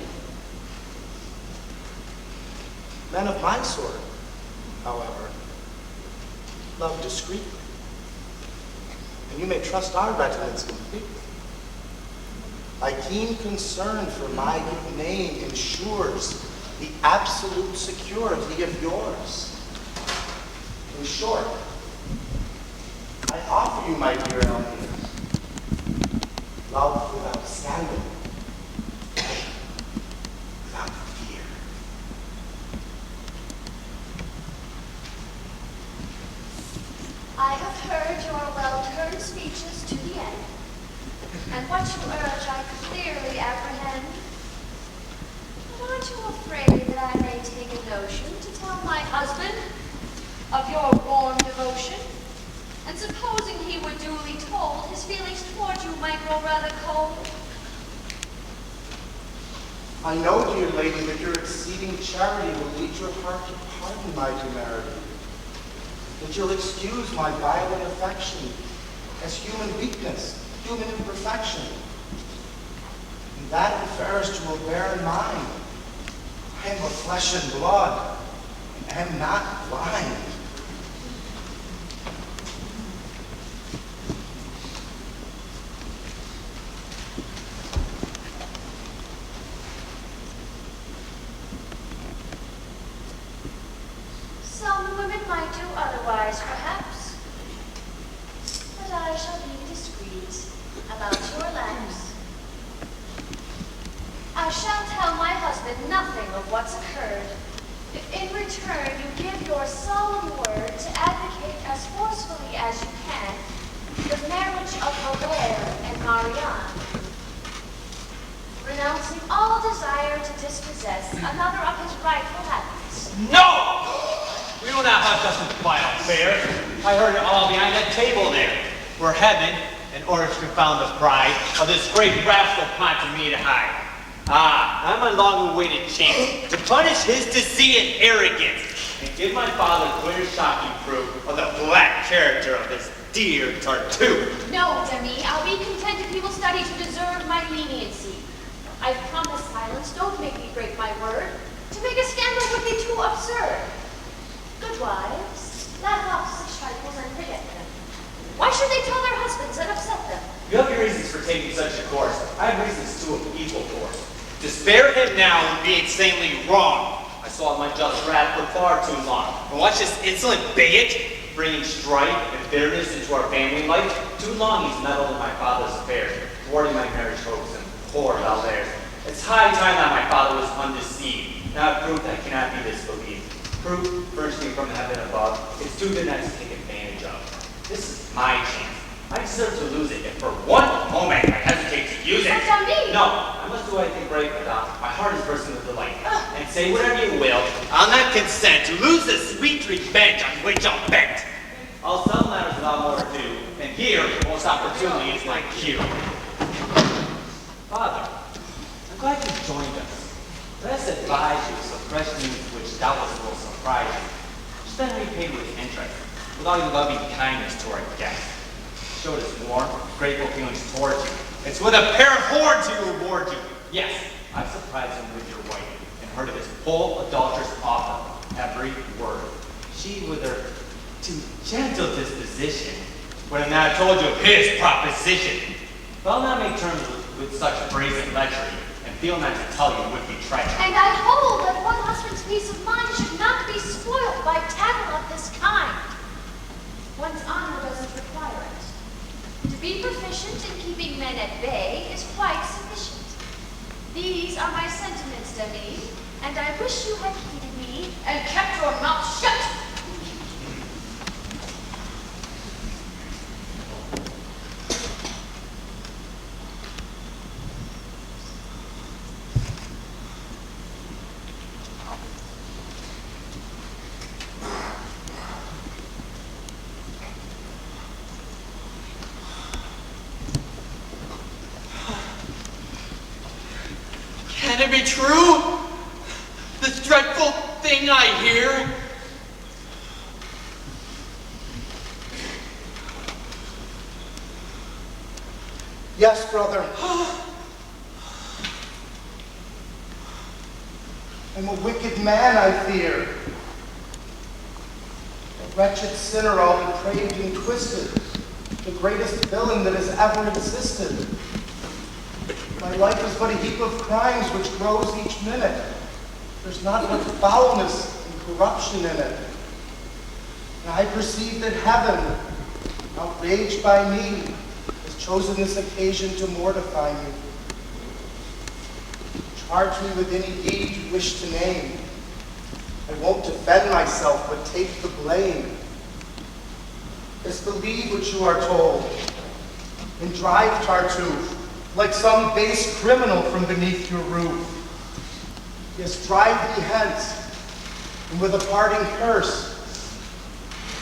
Men of my sort, however, love discreetly. And you may trust our residence completely. My keen concern for my good name ensures the absolute security of yours. In short, I offer you, my dear Elvira, love without scandal, without fear. I have heard your well-turned speeches to the end, and what you urge I clearly apprehend. But aren't you afraid that I may take a notion to tell my husband of your warm devotion? And supposing he were duly told, his feelings toward you might grow rather cold. I know, dear lady, that your exceeding charity will lead your heart to pardon my temerity. That you'll excuse my violent affection as human weakness, human imperfection. And that the fairest you will bear in mind. I am of flesh and blood, and am not blind. Some women might do otherwise, perhaps. But I shall be discreet about your lapse. I shall tell my husband nothing of what's occurred. If in return you give your solemn word to advocate as forcefully as you can the marriage of Moliere and Marianne, renouncing all desire to dispossess another of his rightful happiness. No! We do not have just a final affair. I heard it all behind that table there, where heaven, in order to confound the pride of this great rascal planted me to hide. I'm a long-awaited chance to punish his deceit and arrogance, and give my father clear, shocking proof of the black character of this dear Tartuffe. No, Demi, I'll be content if he will study to deserve my leniency. I've promised silence, don't make me break my word. To make a scandal would be too absurd. Good wives, laugh off such trifles and forget them. Why should they tell their husbands and upset them? You have your reasons for taking such a course. I have reasons too of equal force. To spare him now would be insanely wrong. I saw my just wrath for far too long. And watch this insolent bigot bringing strife and bitterness into our family life. Too long he's meddled in my father's affairs, thwarting my marriage hopes and poor Valaire's. It's high time that my father was undeceived. Now I've proved I cannot be disbelieved. Proof bursting from heaven above. It's too good not to take advantage of. This is my chance. I deserve to lose it if for one moment I hesitate to use it. That's on me. No, I must do what I think right, madame. My heart is bursting with delight. And say whatever you will, I'll not consent to lose the sweet revenge on which I'm bent. I'll settle matters without more ado, and here, most opportunely, is my cue. Father, I'm glad you joined us. Let us advise you some fresh news which doubtless will surprise you. Which then repaid with interest, with all your loving kindness to our guest. Showed us warm, grateful feelings towards you. It's with a pair of horns he will reward you. Yes, I surprised him with your wife and heard of his full adulterous offer, every word. She, with her too gentle disposition, would have not told you of his proposition. But I'll not make terms with such brazen lechery, and feel not to tell you would be treachery. And I hold that one husband's peace of mind should not be spoiled by tattle of this kind. One's honor doesn't require it. To be proficient in keeping men at bay is quite sufficient. These are my sentiments, Demi, and I wish you had heeded me and kept your mouth shut. Can it be true? This dreadful thing I hear? Yes, brother. I'm a wicked man, I fear. wretched sinner, all depraved and twisted, the greatest villain that has ever existed. My life is but a heap of crimes which grows each minute. There's not much foulness and corruption in it. And I perceive that heaven, outraged by me, has chosen this occasion to mortify me. Charge me with any deed you wish to name. I won't defend myself, but take the blame. Just believe what you are told, and drive Tartuffe like some base criminal from beneath your roof. Yes, drive me hence, and with a parting curse,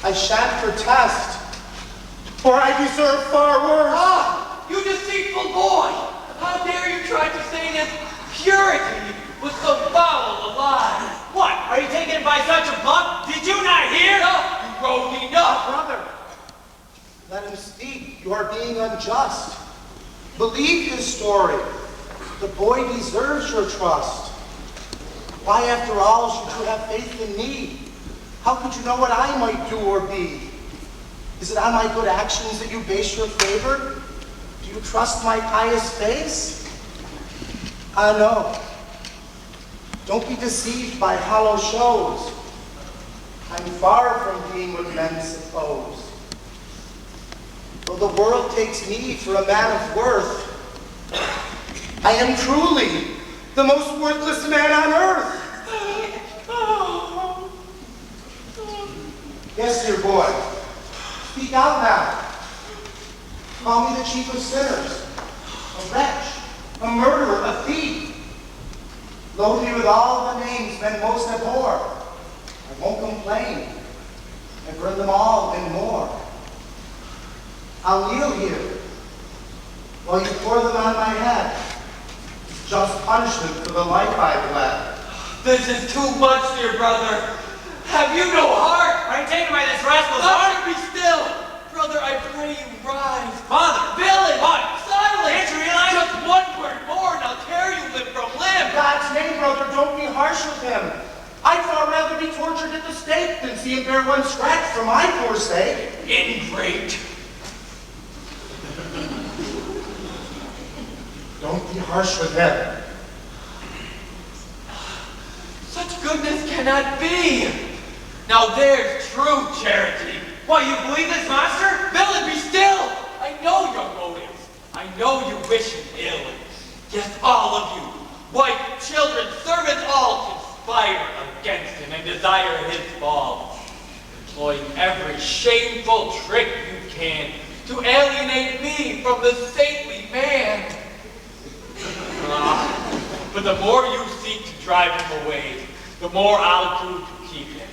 I shan't protest, for I deserve far worse. Ah, you deceitful boy! How dare you try to say that purity was so foul a lie? What? Are you taken by such a bluff? Did you not hear? Enough, you rogue, enough! Brother, let him speak. You are being unjust. Believe his story. The boy deserves your trust. Why, after all, should you have faith in me? How could you know what I might do or be? Is it on my good actions that you base your favor? Do you trust my pious face? Ah, no. Don't be deceived by hollow shows. I'm far from being what men suppose. Though the world takes me for a man of worth, I am truly the most worthless man on earth. Yes, dear boy, speak out now. Call me the chief of sinners, a wretch, a murderer, a thief. Load me with all the names men most abhor. I won't complain. I've heard them all and more. I'll kneel here while you pour them on my head. Just punishment for the life I've led. This is too much, dear brother. Have you no heart? Are you taken by this rascal's Father, heart? be still. Brother, I pray you rise. Father! Villain! What? Silence! Can't you realize? Just one word more and I'll tear you limb from limb. In God's name, brother, don't be harsh with him. I'd far rather be tortured at the stake than see him bear one scratch for my poor sake. Ingrate. Don't be harsh with him. Such goodness cannot be. Now there's true charity. What, you believe this monster? Villain, be still. I know your motives. I know you wish him ill. Yes, all of you, wife, children, servants, all conspire against him and desire his fall, employing every shameful trick you can to alienate me from the saintly man. But the more you seek to drive him away, the more I'll do to keep him.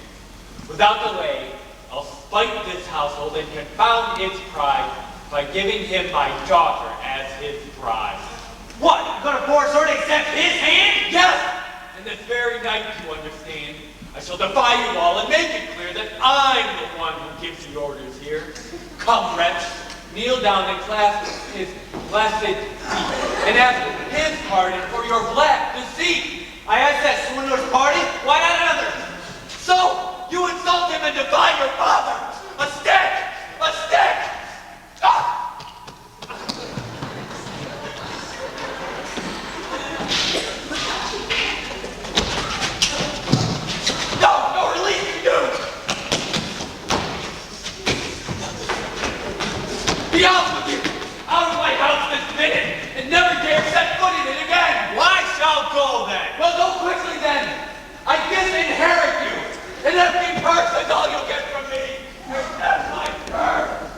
Without delay, I'll spite this household and confound its pride by giving him my daughter as his bride. What? You gonna force her to accept his hand? Yes! And this very night, you understand, I shall defy you all and make it clear that I'm the one who gives the orders here. Come, wretch, kneel down and clasp his blessed feet and ask his pardon for your black deceit. I asked that swindler's party. Why not another? So, you insult him and defy your father! A stick! A stick! Ah! No relief, you! Be out with you! Out of my house this minute, and never dare set foot in it again! Why shall go then? Well, go quickly then! I disinherit you! An empty purse is all you'll get from me! That's my purse!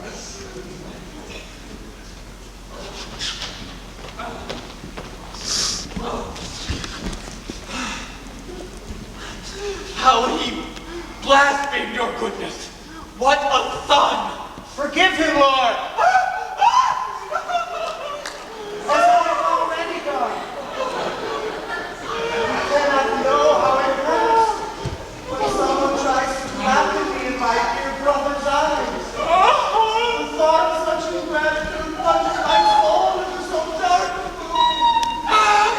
How he blasphemed your goodness! What a son! Forgive him, Lord, as I have already done. You cannot know how it hurts when someone tries to gladden me in my dear brother's eyes. The thought of such ingratitude plunges my soul into so dark a gloom.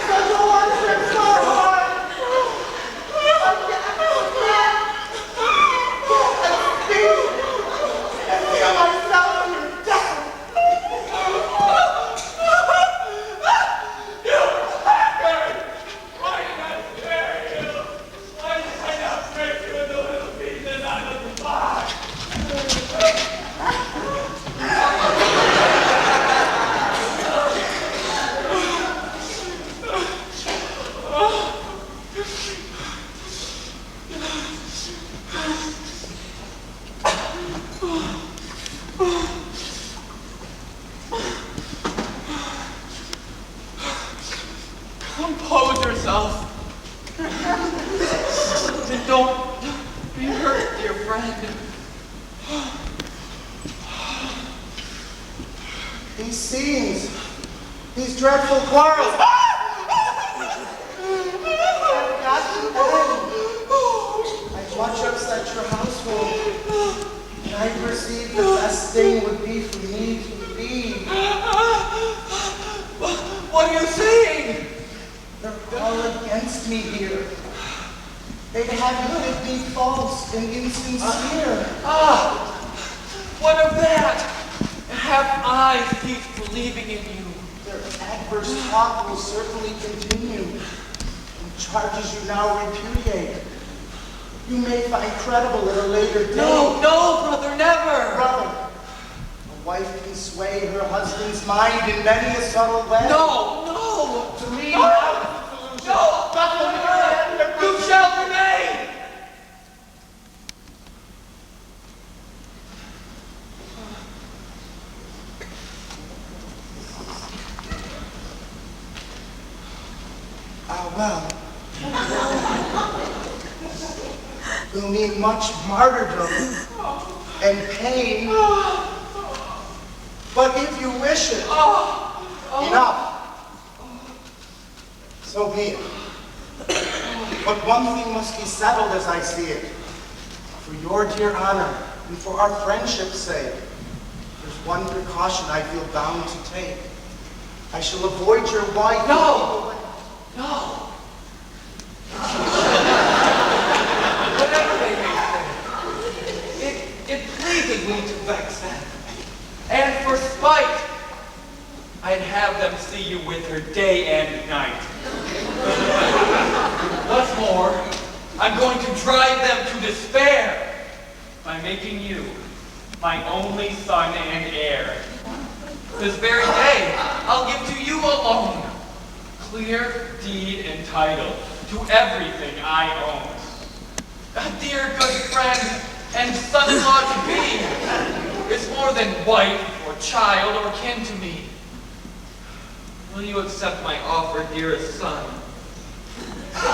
Such a one strips my heart. And speaks compose yourself. Don't be hurt, dear friend. These scenes, these dreadful quarrels. Have got to end. I've much upset your household, and I perceive the best thing would be for me to leave. What are you saying? They're all against me here. They'd have you think me false and insincere. What of that? Have I ceased believing in you? Their adverse talk will certainly continue, and charges you now repudiate. You may find credible at a later date. No, brother, never. Brother, a wife can sway her husband's mind in many a subtle way. No. To me, No. You shall remain. Well, will mean much martyrdom and pain. But if you wish it, enough. So be it. But one thing must be settled as I see it. For your dear honor and for our friendship's sake, there's one precaution I feel bound to take. I shall avoid your wife. No. Whatever they may say, it pleases me to vex them. And for spite, I'd have them see you with her day and night. What's more, I'm going to drive them to despair by making you my only son and heir. This very day, I'll give to you alone clear deed and title to everything I own. A dear good friend and son-in-law to be is more than wife or child or kin to me. Will you accept my offer, dearest son?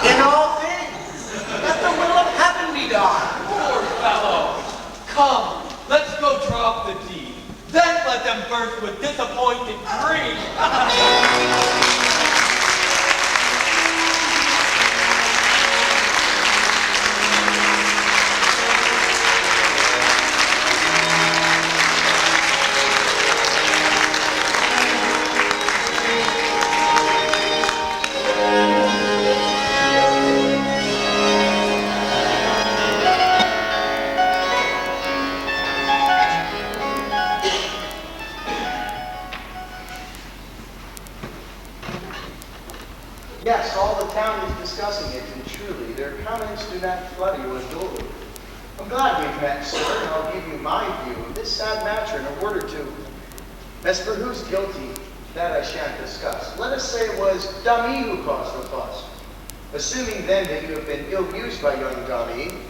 In all things, let the will of heaven be done. Poor fellow. Come, let's go draw up the deed. Then let them burst with disappointed grief. Yes, all the town is discussing it, and truly, their comments do not flutter you unduly. I'm glad we've met, sir, and I'll give you my view of this sad matter in a word or two. As for who's guilty, that I shan't discuss. Let us say it was Dami who caused the fuss. Assuming then that you have been ill-used by young Dami,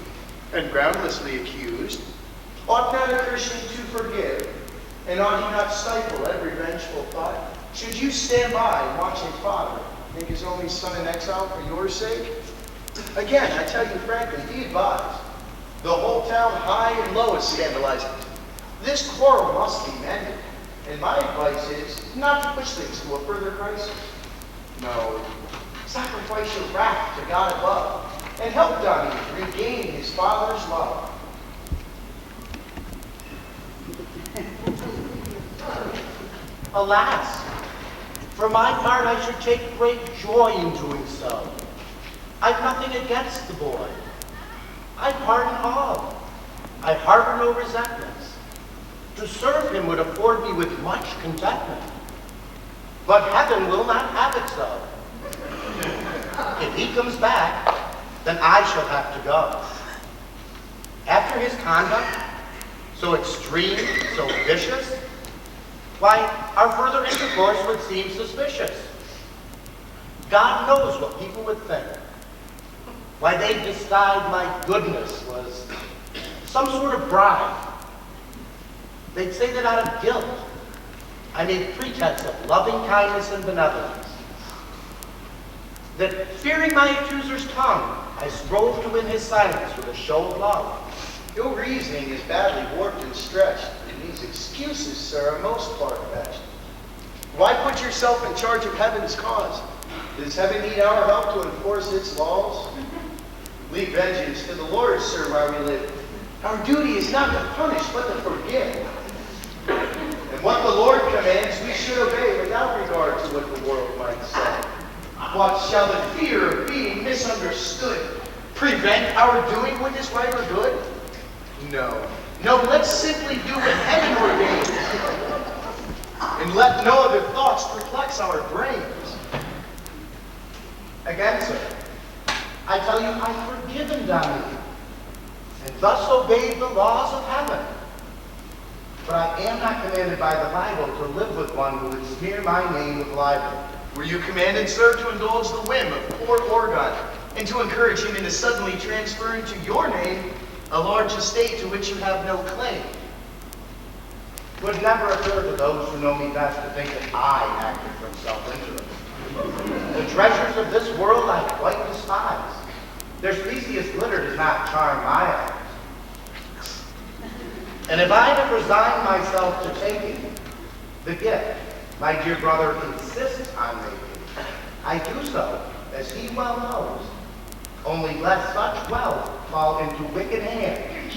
and groundlessly accused, ought not a Christian to forgive, and ought he not stifle every vengeful thought? Should you stand by and watch a father make his only son in exile for your sake? Again, I tell you frankly, be advised. The whole town, high and low, is scandalized. This quarrel must be mended, and my advice is not to push things to a further crisis. No, sacrifice your wrath to God above, and help Donnie regain his father's love. Alas, for my part, I should take great joy in doing so. I've nothing against the boy. I pardon all. I harbor no resentments. To serve him would afford me with much contentment. But heaven will not have it so. If he comes back, then I shall have to go. After his conduct, so extreme, so vicious, why, our further intercourse would seem suspicious. God knows what people would think. Why, they'd decide my goodness was some sort of bribe. They'd say that out of guilt, I made pretense of loving kindness and benevolence. that fearing my accuser's tongue, I strove to win his silence with a show of love. Your reasoning is badly warped and stretched, and these excuses, sir, are most far-fetched. Why put yourself in charge of heaven's cause? Does heaven need our help to enforce its laws? Leave vengeance to the Lord, sir, while we live. Our duty is not to punish, but to forgive. And what the Lord commands, we should obey without regard to what the world might say. What shall the fear of being misunderstood prevent our doing what is right or good? No. No, let's simply do what heaven ordains. And let no other thoughts perplex our brains. Again, sir, I tell you, I've forgiven Donnie, and thus obeyed the laws of heaven. But I am not commanded by the Bible to live with one who would smear my name with libel. Were you commanded, sir, to indulge the whim of poor Orgon, and to encourage him into suddenly transferring to your name a large estate to which you have no claim? It would never occur to those who know me best to think that I acted from self-interest. The treasures of this world I quite despise. Their specious glitter does not charm my eyes. And if I have resigned myself to taking the gift my dear brother insists on making, I do so, as he well knows, only lest such wealth fall into wicked hands.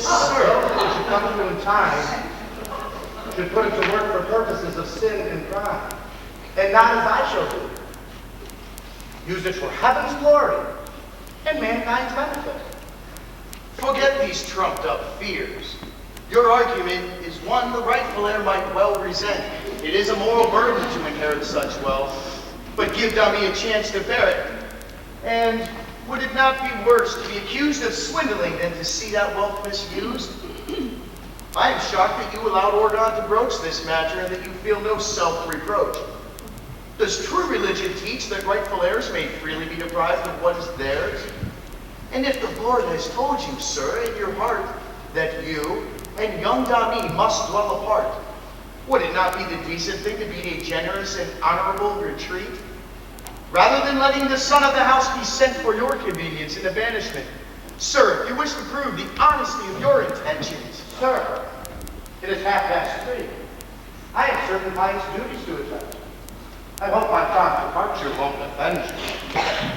Sir, which should come to in time, should put it to work for purposes of sin and crime, and not as I shall do. Use it for heaven's glory and mankind's benefit. Forget these trumped-up fears. Your argument is one the rightful heir might well resent. It is a moral burden to inherit such wealth, but give dummy a chance to bear it. And would it not be worse to be accused of swindling than to see that wealth misused? I am shocked that you allowed Orgon to broach this matter and that you feel no self-reproach. Does true religion teach that rightful heirs may freely be deprived of what is theirs? And if the Lord has told you, sir, in your heart, that you and young Dami must dwell apart, would it not be the decent thing to be a generous and honorable retreat? Rather than letting the son of the house be sent for your convenience into banishment. Sir, if you wish to prove the honesty of your intentions. Sir, it is 3:30. I have certain pious duties to attend. I hope my prompt departure won't offend you.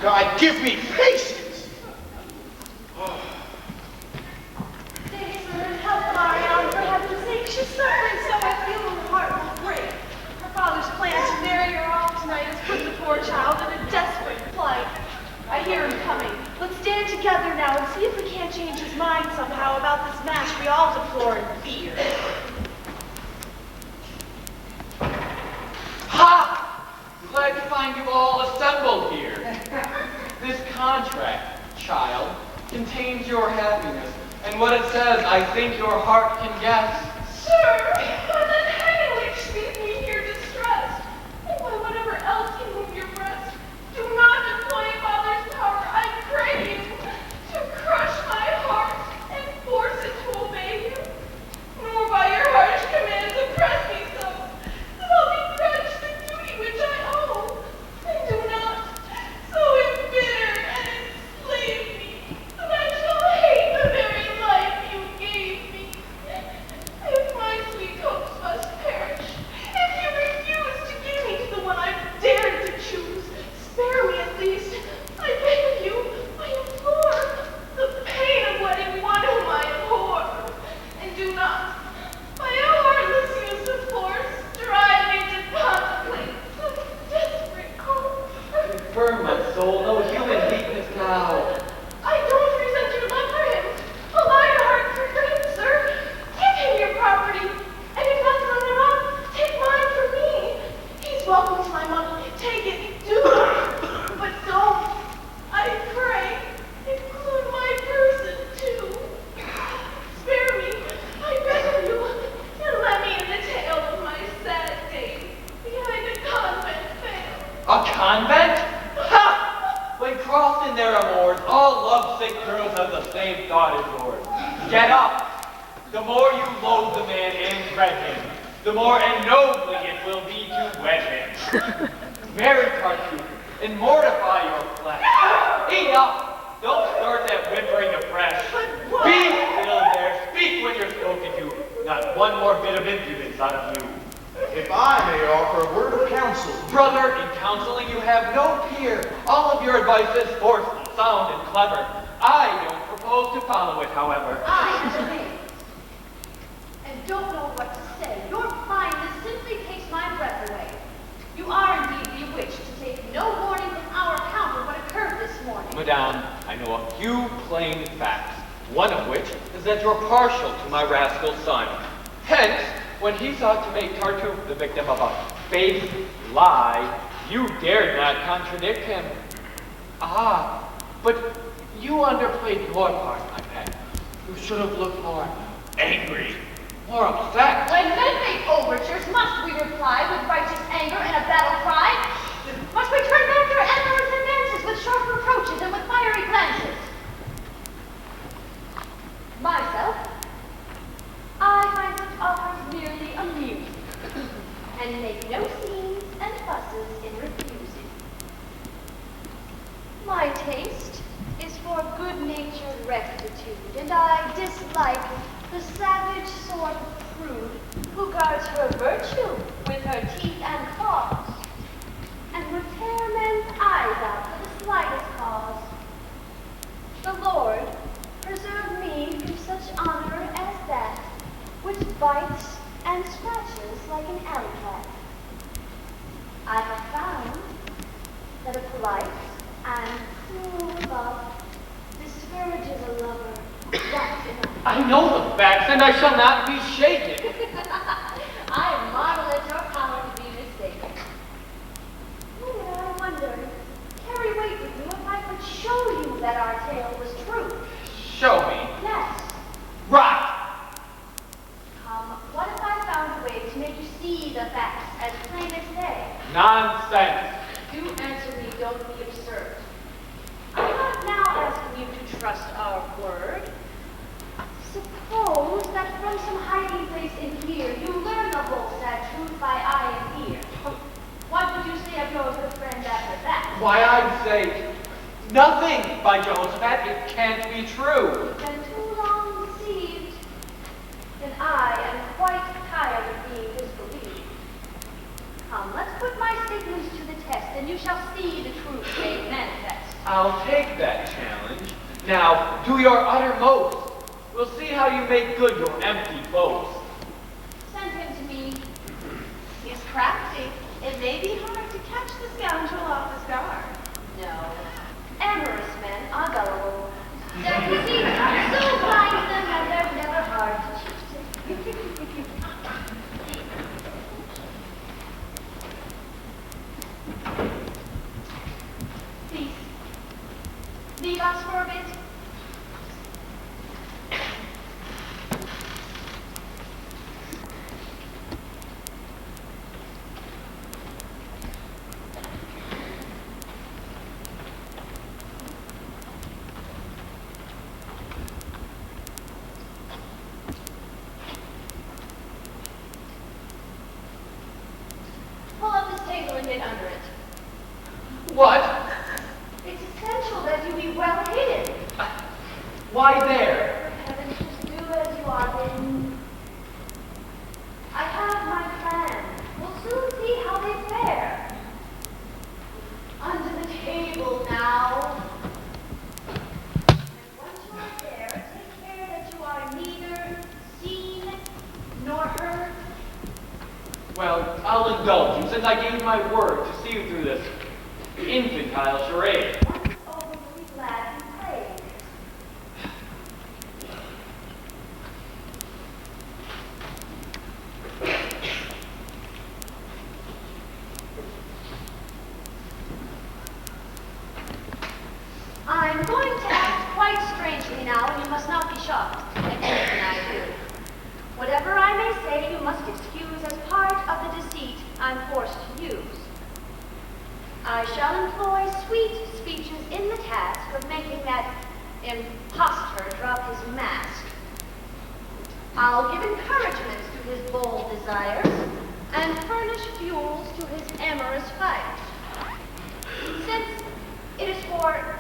God, give me patience! Stay, sir, and help Marianne, for heaven's sake. She's suffering so I feel her heart will break. Her father's plan to marry her off tonight has put the poor child in a desperate plight. I hear him coming. Let's stand together now and see if we can't change his mind somehow about this match we all deplore and fear. Ha! Glad to find you all assembled here. This contract, child, contains your happiness, and what it says, I think your heart can guess. Sir, but then Heinrich leaves me here distressed. And by whatever else can move your breast, do not employ father's power, I pray you, to crush my heart and force it to obey you. Nor by your harsh commands oppress me so, that I'll begrudge the duty which I owe. And do not so embitter and enslave me, that I shall hate the very life you gave me. If my sweet Get up! The more you loathe the man and dread him, the more ennobling it will be to wed him. Marry Tartuffe and mortify your flesh. Eat up! Don't start that whimpering afresh. Be still there. Speak when you're spoken to. Not one more bit of impudence out of you. If I may offer a word of counsel. Brother, in counseling you have no peer. All of your advice is forceful, sound, and clever. I don't propose to follow it, however. I am amazed and don't know what to say. Your fineness simply takes my breath away. You are indeed bewitched to take no warning from our account of what occurred this morning. Madame, I know a few plain facts, one of which is that you're partial to my rascal son. Hence, when he sought to make Tartuffe the victim of a fake lie, you dared not contradict him. Ah, but you underplayed your part, my pet. You should have looked more angry, more upset. When men make overtures, must we reply with righteous anger and a battle cry? Must we turn back their amorous advances with sharp reproaches and with fiery glances? Myself, I find such offers merely amusing, and make no scenes and fusses in refusing. My taste is for good-natured rectitude, and I dislike the savage sort of prude who guards her virtue with her teeth and claws, and would tear men's eyes out for the slightest cause. The Lord preserve me from such honor as that, which bites and scratches like an alley cat. I have found that a polite and cruel love discourages a lover. That's enough. I know the facts, and I shall not be shaken. I marvel at your power to be mistaken. Yet I wonder, carry weight with you if I could show you that our tale was true. Show me. Yes. Right. What if I found a way to make you see the facts as plain as day? Nonsense. Do answer me, don't be absurd. I'm not now asking you to trust our word. Suppose that from some hiding place in here, you learn the whole sad truth by eye and ear. What would you say of your good friend after that? Why, I'd say nothing, by Jehoshaphat. It can't be true. Been too long deceived. Then I am quite tired of being disbelieved. Come, let's put my statements to the test, and you shall see the truth made manifest. I'll take that challenge. Now, do your uttermost. We'll see how you make good your empty boast. Send him to me. He's crafty. It may be hard to catch the scoundrel off his guard. No. Amorous men are gullible. Their conceit so blinds them that they're never hard to cheat. Please, leave us for a bit. Pull up this table and get under it. What? It's essential that you be well hidden. Why there? For heaven, just do as you are bidden. I have my plan. We'll soon see how they fare. Under the table now. And once you are there, take care that you are neither seen nor heard. Well, I'll indulge you, since I gave my word to see you through this infantile charade. Once over, we'll be glad you played. I'm going to act quite strangely now, and you must not be shocked at anything I do. Whatever I may say, you must excuse as part of the deceit I'm forced to use. I shall employ sweet speeches in the task of making that impostor drop his mask. I'll give encouragement to his bold desires and furnish fuels to his amorous fires. Since it is for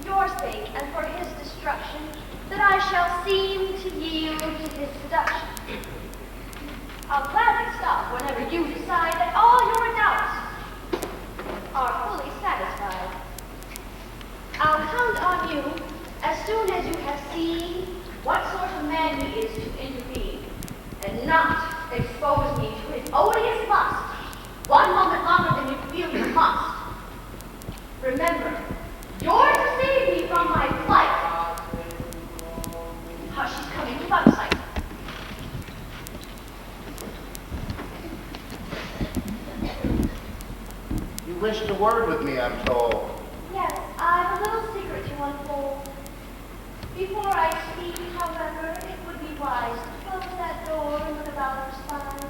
your sake and for his destruction that I shall seem to yield to his seduction. I'll gladly stop whenever you decide that all your doubts are fully satisfied. I'll count on you as soon as you have seen what sort of man he is to intervene, and not expose me to his odious lust one moment longer than you feel you must. Remember, you're to save me from my flight. Hush, she's coming. Keep out of sight. You wished a word with me, I'm told. Yes, I've a little secret to unfold. Before I speak, however, it would be wise to close that door and look about our spies.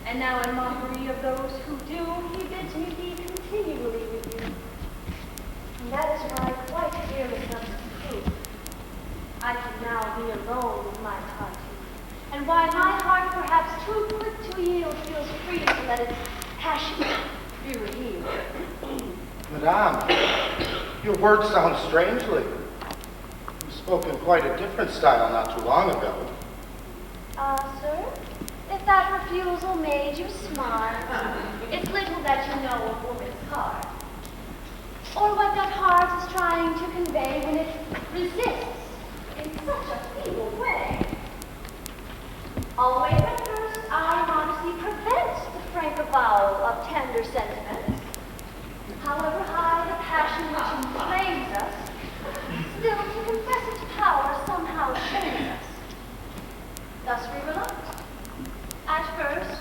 And now in mockery of those who do, he bids me be continually with you. And that is why, quite fearless of the truth, I can now be alone with my Tartuffe. And why my heart, perhaps too quick to yield, feels free to let its passion be revealed. Madame, your words sound strangely. You spoke in quite a different style not too long ago. Sir? If that refusal made you smart, it's little that you know of woman's heart. Or what that heart is trying to convey when it resists in such a feeble way. Always at first, I modestly prevent the frank avowal of tender sentiments. However high the passion which inflames us, still to confess its power somehow shames us. Thus we reluct. At first,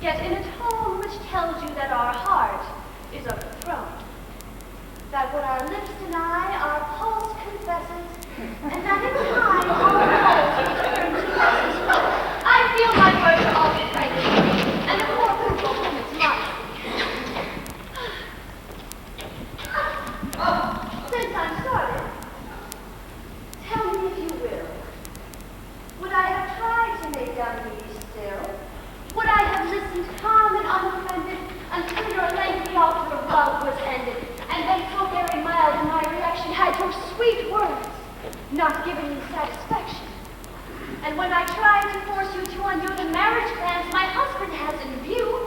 yet in a tone which tells you that our heart is overthrown, that what our lips deny, our pulse confesses, and that in time our pulse returns to essence. I feel my words are all frankly, and the more fruitful woman's modesty. Since I'm started, tell me if you will, would I have tried to make Diomedes still? Would I have listened calm and unoffended until your lengthy altar of love was ended, and then so very mild in my reaction had your sweet words not given you satisfaction? And when I tried to force you to undo the marriage plans my husband has in view,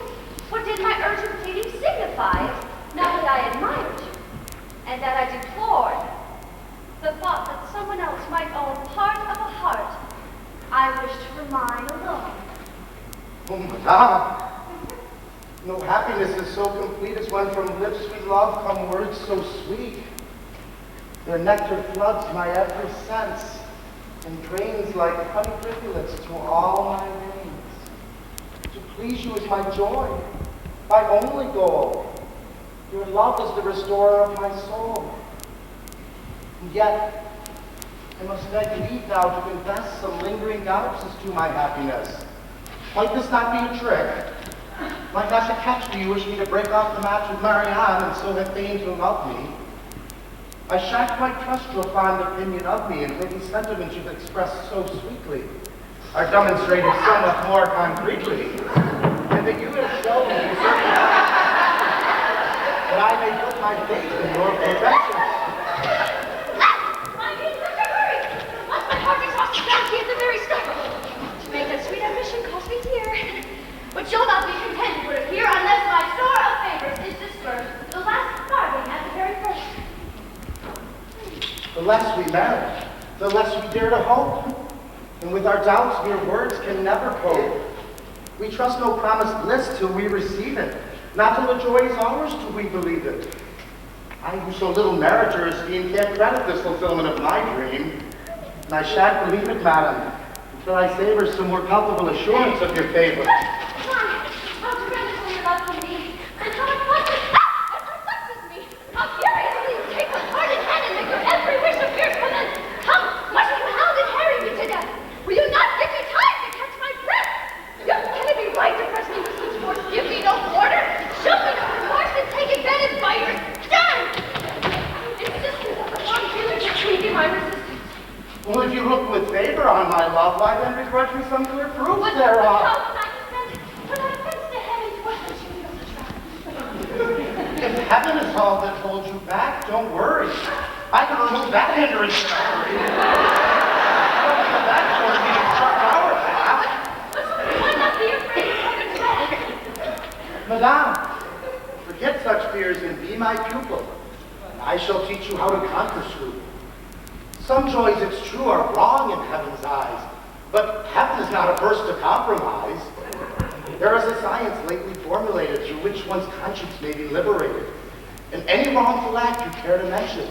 what did my urgent pleading signify, now that I admired you, and that I deplored the thought that someone else might own part of a heart I wish to remain alone? Oh, madame, no happiness is so complete as when from lips we love come words so sweet. Their nectar floods my every sense and drains like honey rivulets to all my veins. To please you is my joy, my only goal. Your love is the restorer of my soul. And yet, I must beg leave now to confess some lingering doubts as to my happiness. Might this not be a trick? Might not to catch me, you wish me to break off the match with Marianne and so have feigned to love me? I shan't quite trust your fond opinion of me until these sentiments you've expressed so sweetly are demonstrated so much more concretely, and that you have shown me certain my faith in your perfection. I'm in such a hurry. Once my heart exhausted bounty at the very start. To make that sweet ambition cost me dear. But you'll not be contented with it here unless my store of favors is dispersed. The last farthing at the very first. The less we merit, the less we dare to hope. And with our doubts, mere words can never cope. We trust no promised bliss till we receive it. Not till the joy is ours till we believe it. I who so little merit your esteem can't credit this fulfillment of my dream. And I shan't believe it, madam, until I savor some more palpable assurance of your favor. How tremendous your love for me, and how it perplexes me. How curiously you take my heart in hand and make your every wish appear for them. Come, what have you hounded Harry me to death? Will you not give me time to catch my breath? Can it be right to press me with such force? Give me no quarter, show me no remorse, and take advantage by your stand. Insistence of the one feeling between me my resistance. Well, if you look with favor on my love, why then begrudge me some clear proof thereof? If heaven is all that holds you back, don't worry. I can remove that hindrance in a hurry. Nothing of that sort can obstruct our path. Why not be afraid of heaven's wrath? Madame, forget such fears and be my pupil. I shall teach you how to conquer scruple. Some joys, it's true, are wrong in heaven's eyes, but heaven is not averse to compromise. There is a science lately formulated through which one's conscience may be liberated, and any wrongful act you care to mention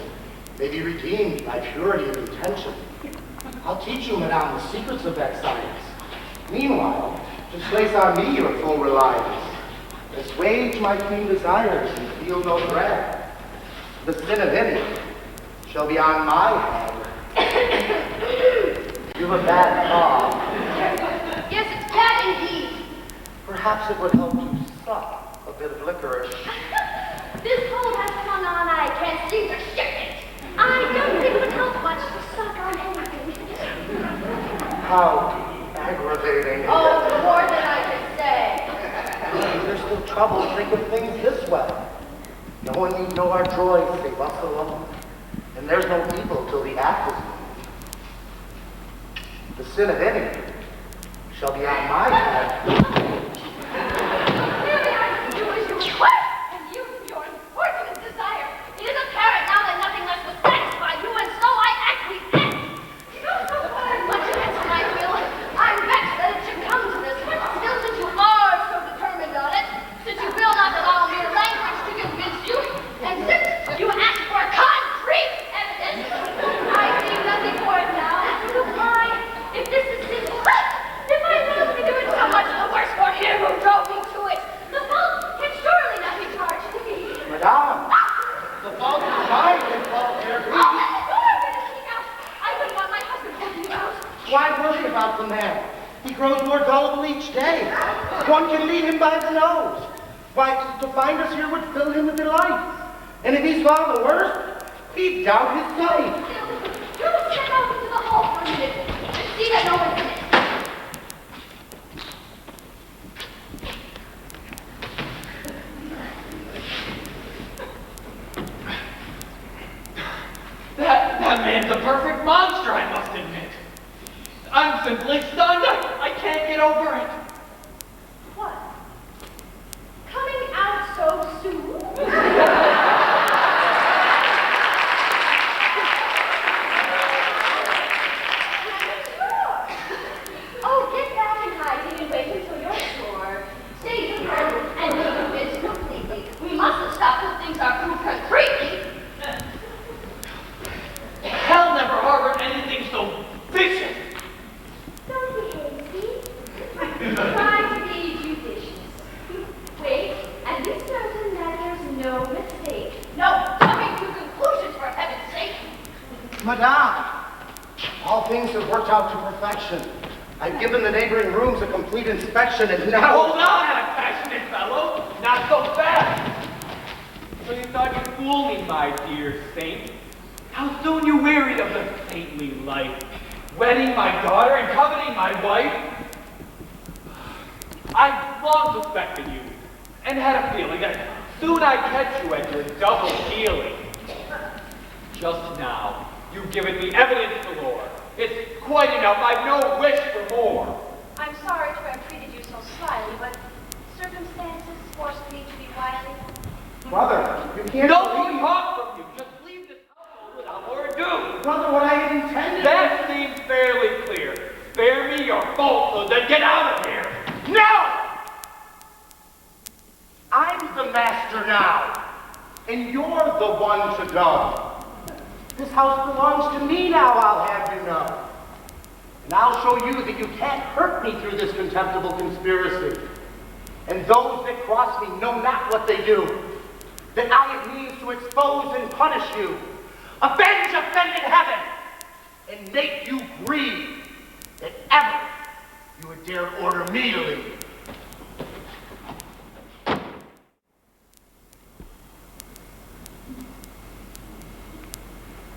may be redeemed by purity of intention. I'll teach you, madame, the secrets of that science. Meanwhile, just place on me your full reliance. Assuage my clean desires and feel no dread. The sin of any shall be on my head. You have a bad cough. Yes, it's bad indeed. Perhaps it would help to suck a bit of licorice. This cold has come on, I can't seem to shift it. I don't think it would help much to suck on anything. How aggravating. Oh, more than I can say. There's still trouble to think of things this way. No one need know our joy save us alone. And there's no evil till the act is known. The sin of any shall be on my head. Clearly I do as you request, and you your unfortunate desire. It is apparent now that nothing less will satisfy you, and so I acquiesce. Much against my will, I'm vexed that it should come to this, but still since you are so determined on it, since you will not allow mere language to convince you, and since you ask for concrete evidence, I see nothing for it now to reply. If this is sinful, if I must be doing so much, the worse for him who drove me to it. The fault can surely not be charged to me. Madame, the fault is mine and fault there be. Oh, let the door finish out. I wouldn't want my husband holding you out. Why worry about the man? He grows more gullible each day. One can lead him by the nose. Why, to find us here would fill him with delight. And if he saw the worst, he'd doubt his sight. You step out into the hall for a minute and see that no one's in it. That man's a perfect monster, I must admit. I'm simply stunned. I can't get over it. What? Coming out so soon? Oh, get back in hiding and wait until you're sure. Stay your presence and be convinced completely. We mustn't stop till things are proved concretely. Hell never harbored anything so vicious. Don't be hasty. Try to be judicious. Wait, and be certain that there's no mistake. No coming to conclusions, for heaven's sake. Madame, all things have worked out to perfection. I've given the neighboring rooms a complete inspection, and now... Hold on, passionate fellow. Not so fast. So you thought you'd fool me, my dear saint. How soon you wearied of the saintly life, wedding my daughter and coveting my wife? I long suspected you, and had a feeling that soon I catch you at your double dealing. Just now, you've given me evidence galore. It's quite enough. I've no wish for more. I'm sorry to have treated you so slyly, but circumstances forced me to be wily. Brother, you can't No believe- more talk from you. Just leave this household without more ado. Brother, what I had intended... That seems fairly clear. Spare me your falsehoods and get out of here. No! I'm the master now, and you're the one to go. This house belongs to me now, I'll have you know. And I'll show you that you can't hurt me through this contemptible conspiracy. And those that cross me know not what they do. That I have means to expose and punish you, avenge offended heaven, and make you grieve that ever you would dare order me to leave.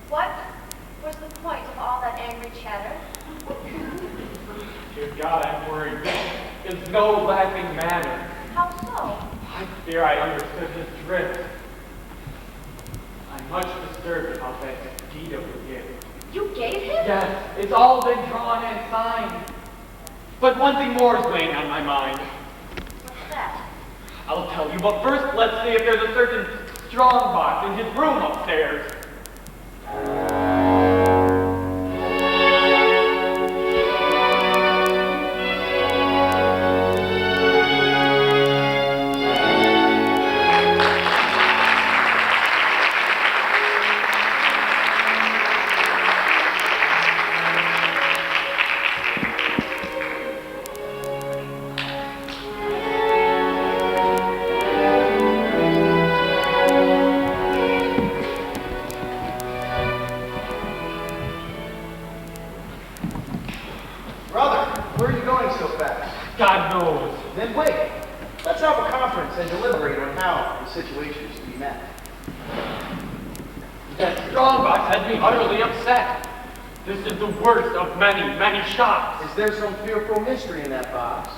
What was the point of all that angry chatter? Dear God, I'm worried. There's no laughing manner. How so? I fear I understood his drift. I'm much disturbed about that deed of the gift. You gave him? Yes, it's all been drawn and signed. But one thing more is weighing on my mind. What's that? I'll tell you, but first let's see if there's a certain strong box in his room upstairs. God knows. Then wait. Let's have a conference and deliberate on how the situation is to be met. That strongbox has me utterly upset. This is the worst of many, many shocks. Is there some fearful mystery in that box?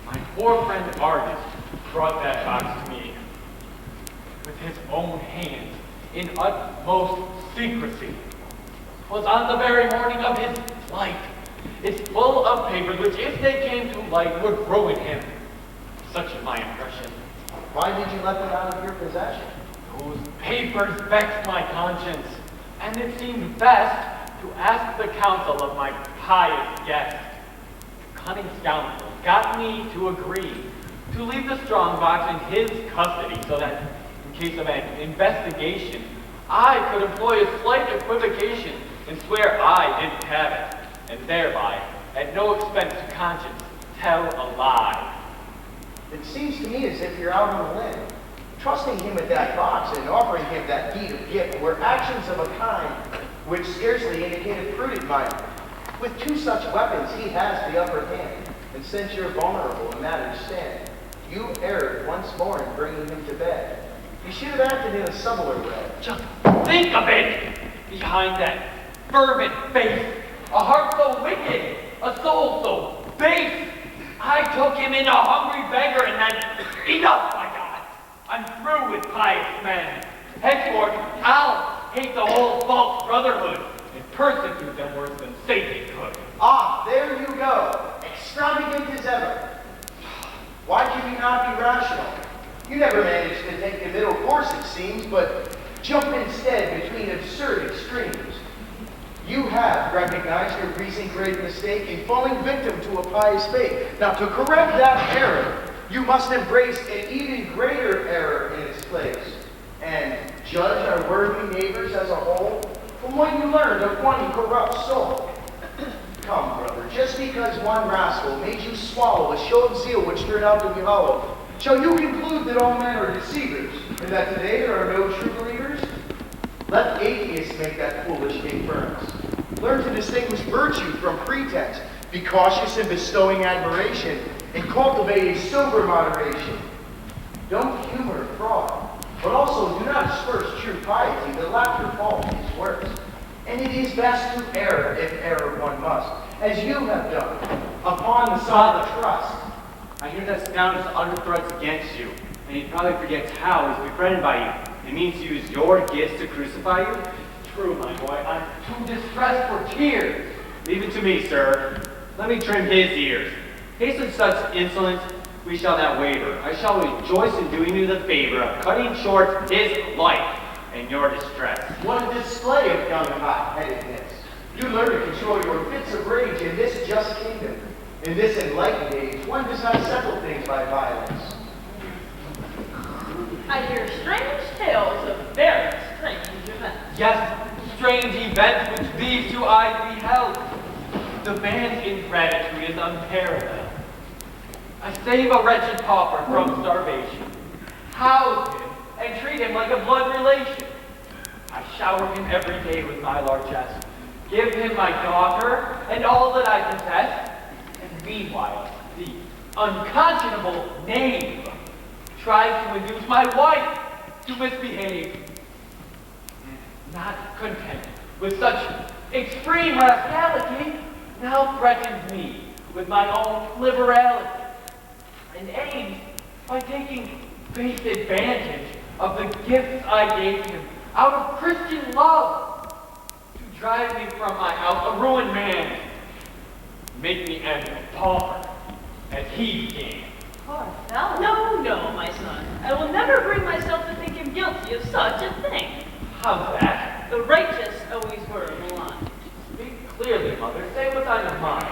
My poor friend artist brought that box to me with his own hands in utmost secrecy. 'Twas on the very morning of his flight. It's full of papers which, if they came to light, would ruin him. Such is my impression. Why did you let them out of your possession? Those papers vexed my conscience, and it seemed best to ask the counsel of my pious guest. The cunning scoundrel got me to agree to leave the strongbox in his custody so that, in case of an investigation, I could employ a slight equivocation and swear I didn't have it, and thereby, at no expense to conscience, tell a lie. It seems to me as if you're out on a limb. Trusting him with that box and offering him that deed of gift were actions of a kind which scarcely indicated prudent mind. With two such weapons, he has the upper hand, and since you're vulnerable in matters stand, you erred once more in bringing him to bed. You should have acted in a subtler way. Just think of it! Behind that fervent face, a heart so wicked, a soul so base. I took him in a hungry beggar, and then enough, my God! I'm through with pious men. Henceforth, I'll hate the whole false brotherhood and persecute them worse than Satan could. Ah, there you go, extravagant as ever. Why can you not be rational? You never managed to take the middle course, it seems, but jump instead between absurd extremes. You have recognized your recent great mistake in falling victim to a pious fate. Now, to correct that error, you must embrace an even greater error in its place, and judge our worthy neighbors as a whole from what you learned of one corrupt soul. Come, brother, just because one rascal made you swallow a show of zeal which turned out to be hollow, shall you conclude that all men are deceivers, and that today there are no true believers? Let atheists make that foolish inference. Learn to distinguish virtue from pretense. Be cautious in bestowing admiration, and cultivate a sober moderation. Don't humor fraud, but also do not disperse true piety. The latter fault is worse. And it is best to err, if err one must, as you have done, upon the solid trust. I hear that scoundrel is under threats against you, and he probably forgets how he's befriended by you. It means to use your gifts to crucify you? True, my boy. I'm too distressed for tears. Leave it to me, sir. Let me trim his ears. In case of such insolence, we shall not waver. I shall rejoice in doing you the favor of cutting short his life and your distress. What a display of young hot-headedness. You learn to control your fits of rage in this just kingdom. In this enlightened age, one does not settle things by violence. I hear strange tales of very strange events. Yes, strange events which these two eyes beheld. The man's ingratitude is unparalleled. I save a wretched pauper from starvation, house him, and treat him like a blood relation. I shower him every day with my largesse, give him my daughter and all that I possess, and meanwhile, the unconscionable knave tries to induce my wife to misbehave. Not content with such extreme rascality, now threatens me with my own liberality, and aims, by taking base advantage of the gifts I gave him out of Christian love, to drive me from my house a ruined man, make me end a pauper, as he began. Poor fellow. No, no, my son. I will never bring myself to think him guilty of such a thing. How's that? The righteous always were maligned. Speak clearly, mother. Say what's on your mind.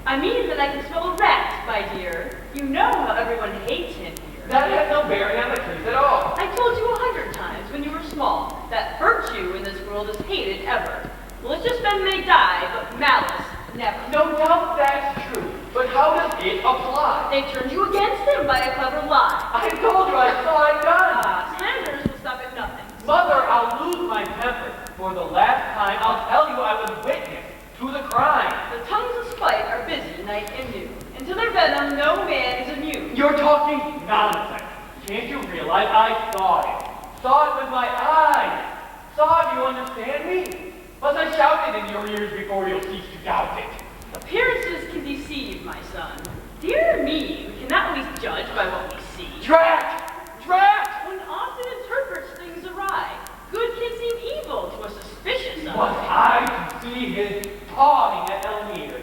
I mean that I can smell a rat, my dear. You know how everyone hates him here. That has no bearing on the case at all. I told you 100 times when you were small that virtue in this world is hated ever. Malicious men may die, but malice never. No doubt that's true, but how does it apply? They turned you against him by a clever lie. I told you I saw it done. Slanders will stop at nothing. Mother, I'll lose my temper. For the last time, I'll tell you I was witness to the crime. The tongues of spite are busy night and noon. And to their venom, no man is immune. You're talking nonsense. Can't you realize I saw it? Saw it with my eyes. Saw it, you understand me? Plus I shouted in your ears before you'll cease to doubt it. Appearances can deceive, my son. Dear me, we cannot always judge by what we see. Drat! Drat! One often interprets things awry. Good can seem evil to a suspicious eye. Was I to see his pawing at Elmina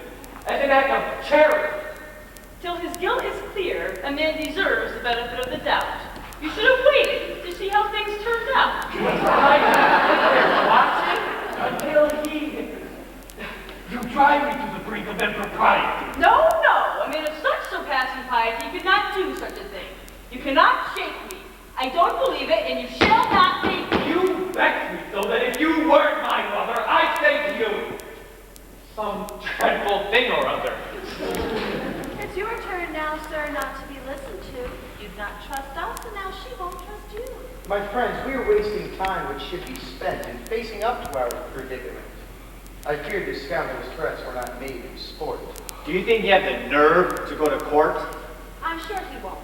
as an act of charity? Till his guilt is clear, a man deserves the benefit of the doubt. You should have waited to see how things turned out. I watching until he... You drive me to the brink of impropriety. No, no, a man of such surpassing piety could not do such a thing. You cannot shake me. I don't believe it, and you shall not take me. You vex me so that if you weren't my mother, I'd say to you some dreadful thing or other. It's your turn now, sir, not to be listened to. You'd not trust us, and now she won't trust you. My friends, we are wasting time which should be spent in facing up to our predicament. I fear this scoundrel's threats were not made in sport. Do you think you have the nerve to go to court? I'm sure he won't.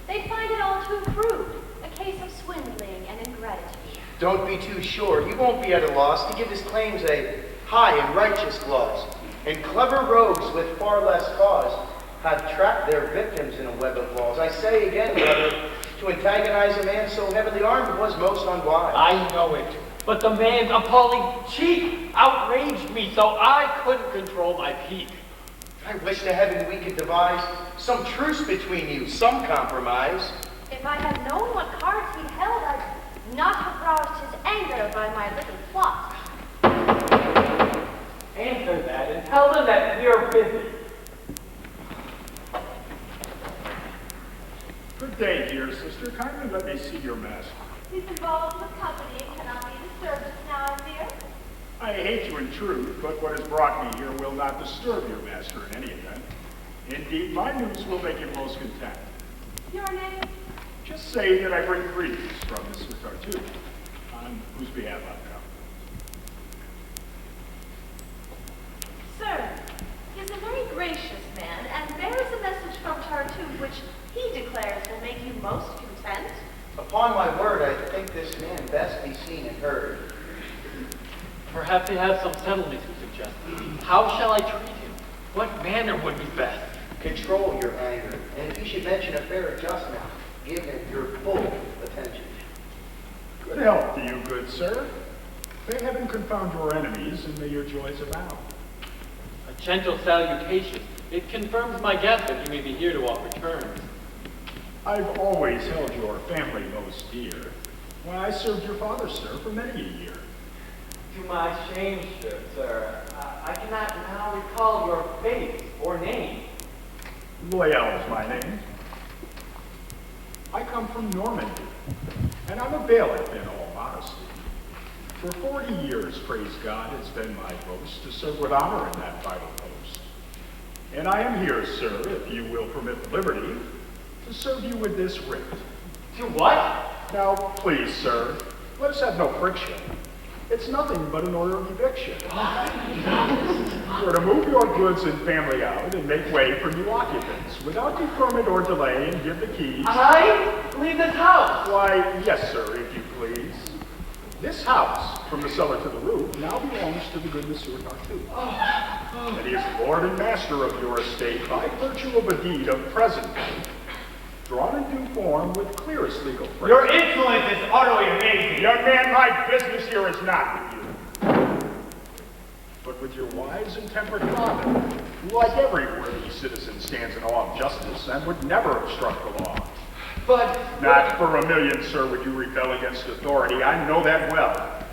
They find it all too crude. A case of swindling and ingratitude. Don't be too sure. He won't be at a loss to give his claims a high and righteous gloss. And clever rogues with far less cause have trapped their victims in a web of laws. I say again, brother, to antagonize a man so heavily armed was most unwise. I know it, but the man's appalling cheek outraged me so I couldn't control my pique. I wish to heaven we could devise some truce between you, some compromise. If I had known what cards he held, I'd not have roused his anger by my little plot. Answer that and tell them that we're busy. Good day, dear sister. Kindly let me see your mask. He's involved with company and cannot be disturbed just now, I fear. I hate to intrude, but what has brought me here will not disturb your master in any event. Indeed, my news will make him most content. Your name? Just say that I bring greetings from Mr. Tartuffe, on whose behalf I've come. Sir, he is a very gracious man and bears a message from Tartuffe which he declares will make you most content. Upon my word, I think this man best be seen and heard. Perhaps he has some settlement to suggest. How shall I treat him? What manner would be best? Control your anger, and if he should mention a fair adjustment, give him your full attention. Good health to you, good sir. May heaven confound your enemies, and may your joys abound. A gentle salutation. It confirms my guess that you may be here to offer terms. I've always held your family most dear. Why, I served your father, sir, for many a year. To my shame, sir, I cannot now recall your face or name. Loyal is my name. I come from Normandy, and I'm a bailiff in all modesty. For 40 years, praise God, it's been my boast to serve with honor in that vital post. And I am here, sir, if you will permit the liberty, to serve you with this writ. To what? Now, please, sir, let us have no friction. It's nothing but an order of eviction. We're to move your goods and family out and make way for new occupants without deferment or delay, and give the keys. I leave this house. Why, yes, sir, if you please. This house, from the cellar to the roof, now belongs to the good Monsieur Tartuffe. And he is lord and master of your estate by virtue of a deed of present date, drawn in due form with clearest legal phrase. Your insolence is utterly amazing. Young man, my business here is not with you, but with your wise and tempered father, who, like every worthy citizen, stands in awe of justice and would never obstruct the law. But Not for a million, sir, would you rebel against authority. I know that well.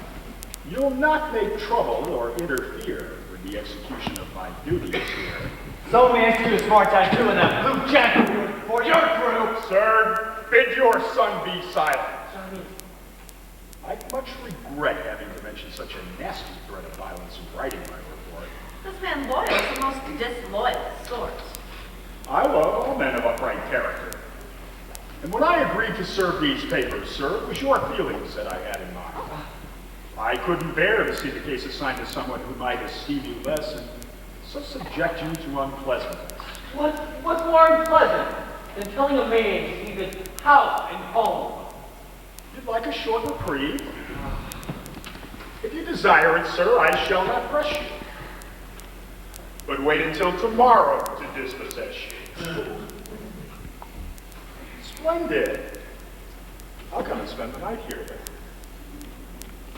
You'll not make trouble or interfere with the execution of my duties here. So we excuse smart time too in that blue jacket for your crew. Sir, bid your son be silent. I much regret having to mention such a nasty threat of violence in writing my report. This man Loyal is the most disloyal sort. I love all men of upright character. And when I agreed to serve these papers, sir, it was your feelings that I had in mind. I couldn't bear to see the case assigned to someone who might esteem you less and so subject you to unpleasantness. what's more unpleasant than telling a man to leave his house and home? You'd like a short reprieve? If you desire it, sir, I shall not press you. But wait until tomorrow to dispossess you. Splendid. I'll come and spend the night here then.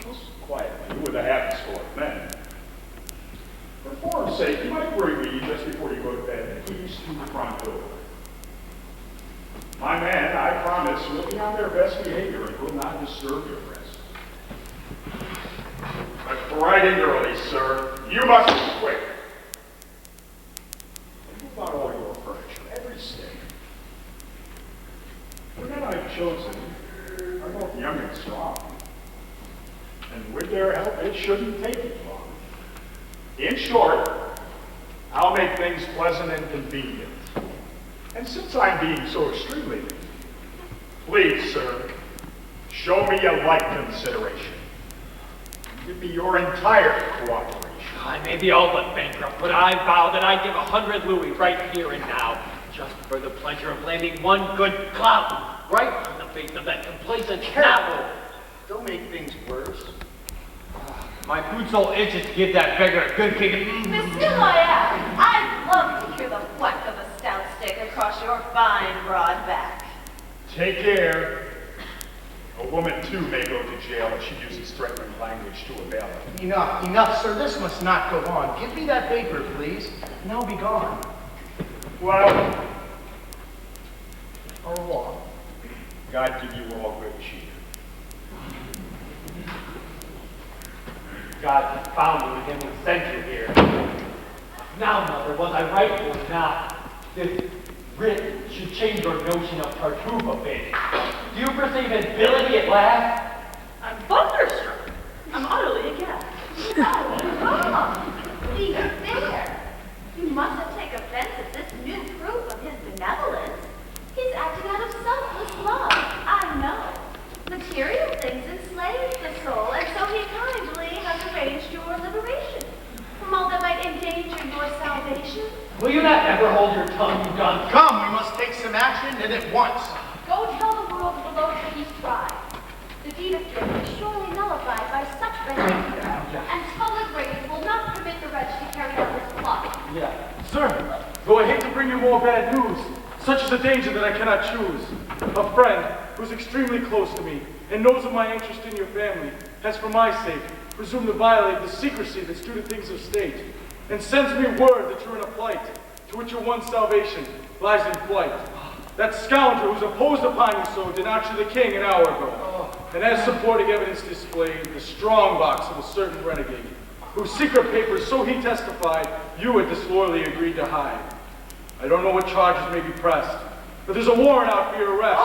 Most quietly, with a half score of men. For form's sake, you might bring me, just before you go to bed, the keys to the front door. My men, I promise, will be on their best behavior and will not disturb your rest. But bright and early, sir, you must be quick. And move out all your furniture, every step. The men I've chosen are both young and strong. And with their help, it shouldn't take you long. In short, I'll make things pleasant and convenient. And since I'm being so extremely lenient, please, sir, show me a like consideration. Give me your entire cooperation. I may be all but bankrupt, but I vow that I'd give 100 louis right here and now, just for the pleasure of landing one good clout right on the face of that complacent cavil. Don't make things worse. My boots all itches to give that beggar a good kick. Monsieur Loyal, I'd love to hear the whack of a stout stick across your fine broad back. Take care. A woman, too, may go to jail if she uses threatening language to avail it. Enough, enough, sir. This must not go on. Give me that paper, please, and I'll be gone. Well, au revoir. God give you all good cheer. God confound you, him who sent you here. Now, mother, was I right or not? This writ should change your notion of Tartuffe a bit. Do you perceive his villainy at last? I'm thunderstruck. I'm utterly aghast. Be fair. You mustn't take offense at this new proof of his benevolence. He's acting out of selfless love, I know. Material things enslave the soul, and so he kindly has arranged your liberation from all that might endanger your salvation. Will you not ever hold your tongue, you dunce? Come, we must take some action, and at once. Go tell the world below that he's tried. The deed of guilt is surely nullified by such behavior, and public rage will not permit the wretch to carry out his plot. Yeah. Sir, Though I hate to bring you more bad news, such is a danger that I cannot choose. A friend who's extremely close to me and knows of my interest in your family has, for my sake, presumed to violate the secrecy that's due to things of state, and sends me word that you're in a plight to which your one salvation lies in flight. That scoundrel who's imposed upon you so denounced you the king an hour ago, and as supporting evidence displayed the strong box of a certain renegade, whose secret papers, so he testified, you had disloyally agreed to hide. I don't know what charges may be pressed, but there's a warrant out for your arrest.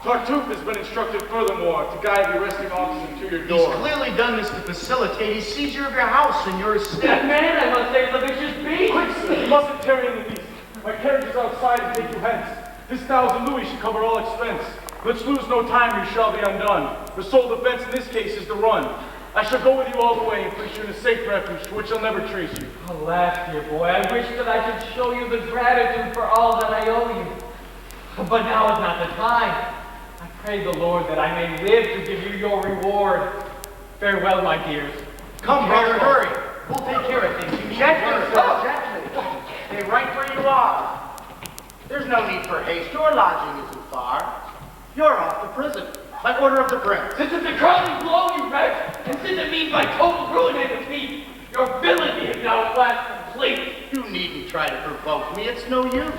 Tartuffe has been instructed furthermore to guide the arresting officer to your door. He's clearly done this to facilitate a seizure of your house and your estate. That man, I must say, is a vicious beast. Quick, sir, you mustn't tarry in the least. My carriage is outside and take you hence. This 1,000 louis should cover all expense. Let's lose no time, you shall be undone. The sole defense in this case is to run. I shall go with you all the way and place you in a safe refuge to which I'll never trace you. Alas, dear boy, I wish that I could show you the gratitude for all that I owe you. But now is not the time. I pray the Lord that I may live to give you your reward. Farewell, my dears. Come, brother, hurry. We'll take care of things. You gently, sir, gently. Stay right where you are. There's no need for haste. Your lodging isn't far. You're off to prison, by order of the prince. Since it's a crowning blow, you wretch, and since it means my total ruin and defeat, your villainy is now at last complete. You needn't try to provoke me. It's no use.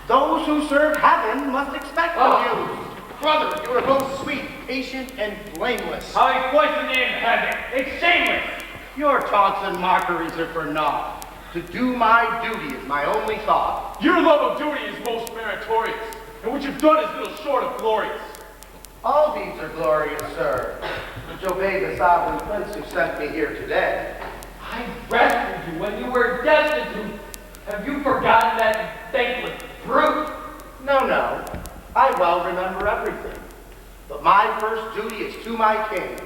Those who serve heaven must expect of you. Brother, you are both sweet, patient, and blameless. How he poisoned the name of heaven. It's shameless. Your taunts and mockeries are for naught. To do my duty is my only thought. Your love of duty is most meritorious, and what you've done is little short of glorious. All deeds are glorious, sir, which obey the sovereign prince who sent me here today. I rescued you when you were destitute. Have you forgotten that thankless brute? No. I well remember everything. But my first duty is to my king.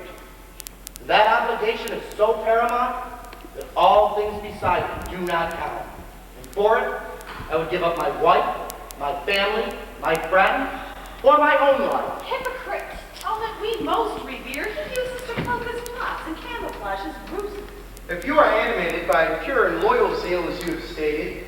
That obligation is so paramount that all things beside it do not count. And for it, I would give up my wife, my family, my friend, or my own life. Hypocrite! All that we most revere, he uses to cloak his plots and camouflage his ruses. If you are animated by pure and loyal zeal as you have stated,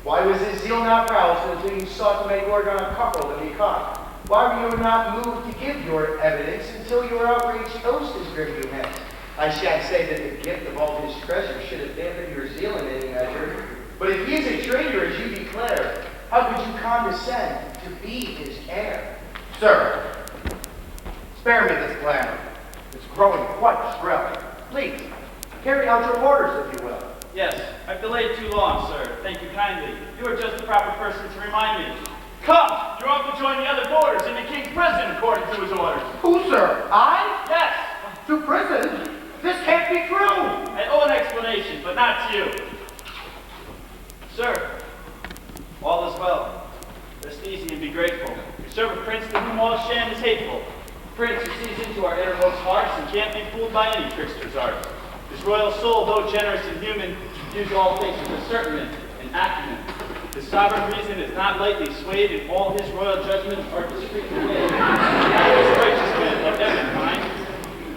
why was his zeal not roused until you sought to make order on a couple to be caught? Why were you not moved to give your evidence until your outraged host has driven you hence? I shan't say that the gift of all his treasure should have dampened your zeal in any measure, but if he is a traitor as you declare, how could you condescend to be his heir? Sir, spare me this glamour. It's growing quite shrill. Please, carry out your orders, if you will. Yes, I've delayed too long, sir. Thank you kindly. You are just the proper person to remind me. Come! You're off to join the other boarders in the king's prison according to his orders. Who, sir? I? Yes! To prison? This can't be true! I owe an explanation, but not to you. Sir, all is well. Rest easy and be grateful. You serve a prince to whom all sham is hateful. A prince who sees into our innermost hearts and can't be fooled by any trickster's arts. His royal soul, though generous and human, views all things with discernment and acumen. His sovereign reason is not lightly swayed, and all his royal judgments are discreetly made. He is a righteous man of every kind,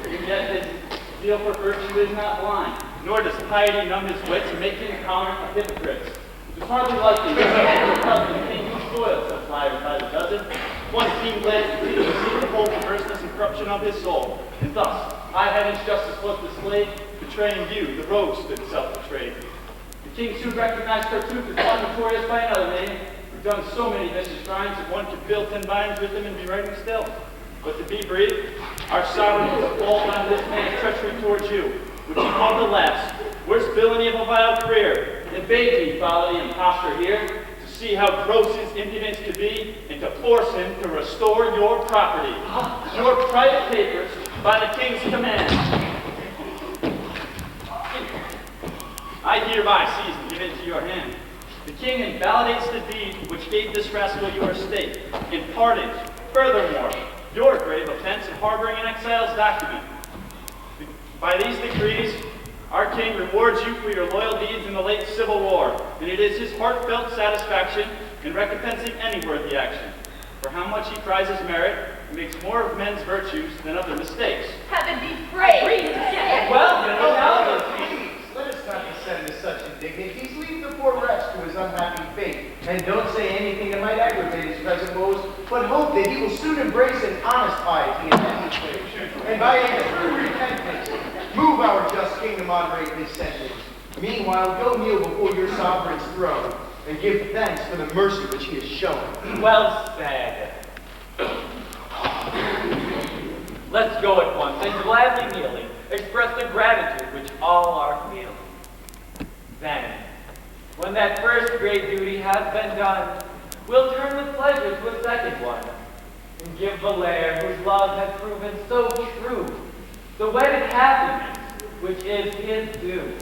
and yet his zeal for virtue is not blind, nor does piety numb his wits and make him intolerant of hypocrites. It is hardly likely that the king who spoils such liars by the dozen. One keen glance to see the whole perverseness and corruption of his soul, and thus high-handed justice was displayed, betraying you, the rogue stood self-betrayed. The king soon recognized Tartuffe as one notorious by another name, who done so many vicious crimes that one could fill 10 volumes with him and be writing still. But to be brief, our sovereign was appalled on this man's treachery towards you, which he called the last, worst villainy of a vile career, and bade me follow the impostor here, to see how gross his impudence could be, and to force him to restore your property, your private papers, by the king's command. I hereby seize and give it into your hand. The king invalidates the deed which gave this rascal your estate, and pardons, furthermore, your grave offense of harboring an exile's document. By these decrees, our king rewards you for your loyal deeds in the late Civil War, and it is his heartfelt satisfaction in recompensing any worthy action. For how much he prizes merit, he makes more of men's virtues than of their mistakes. Heaven be praised! Well, you know, now Please, let us not descend to such indignities. Leave the pour rest to his unhappy fate, and don't say anything that might aggravate his present woes, but hope that he will soon embrace an honest piety in his way, and by a true repentance, move our just king to moderate his sentence. Meanwhile, go kneel before your sovereign's throne, and give thanks for the mercy which he has shown. Well said. Let's go at once, and gladly kneeling, express the gratitude which all are feeling. Then, when that first great duty has been done, we'll turn with pleasure to a second one, and give Moliere, whose love has proven so true, the wedded happiness which is his due.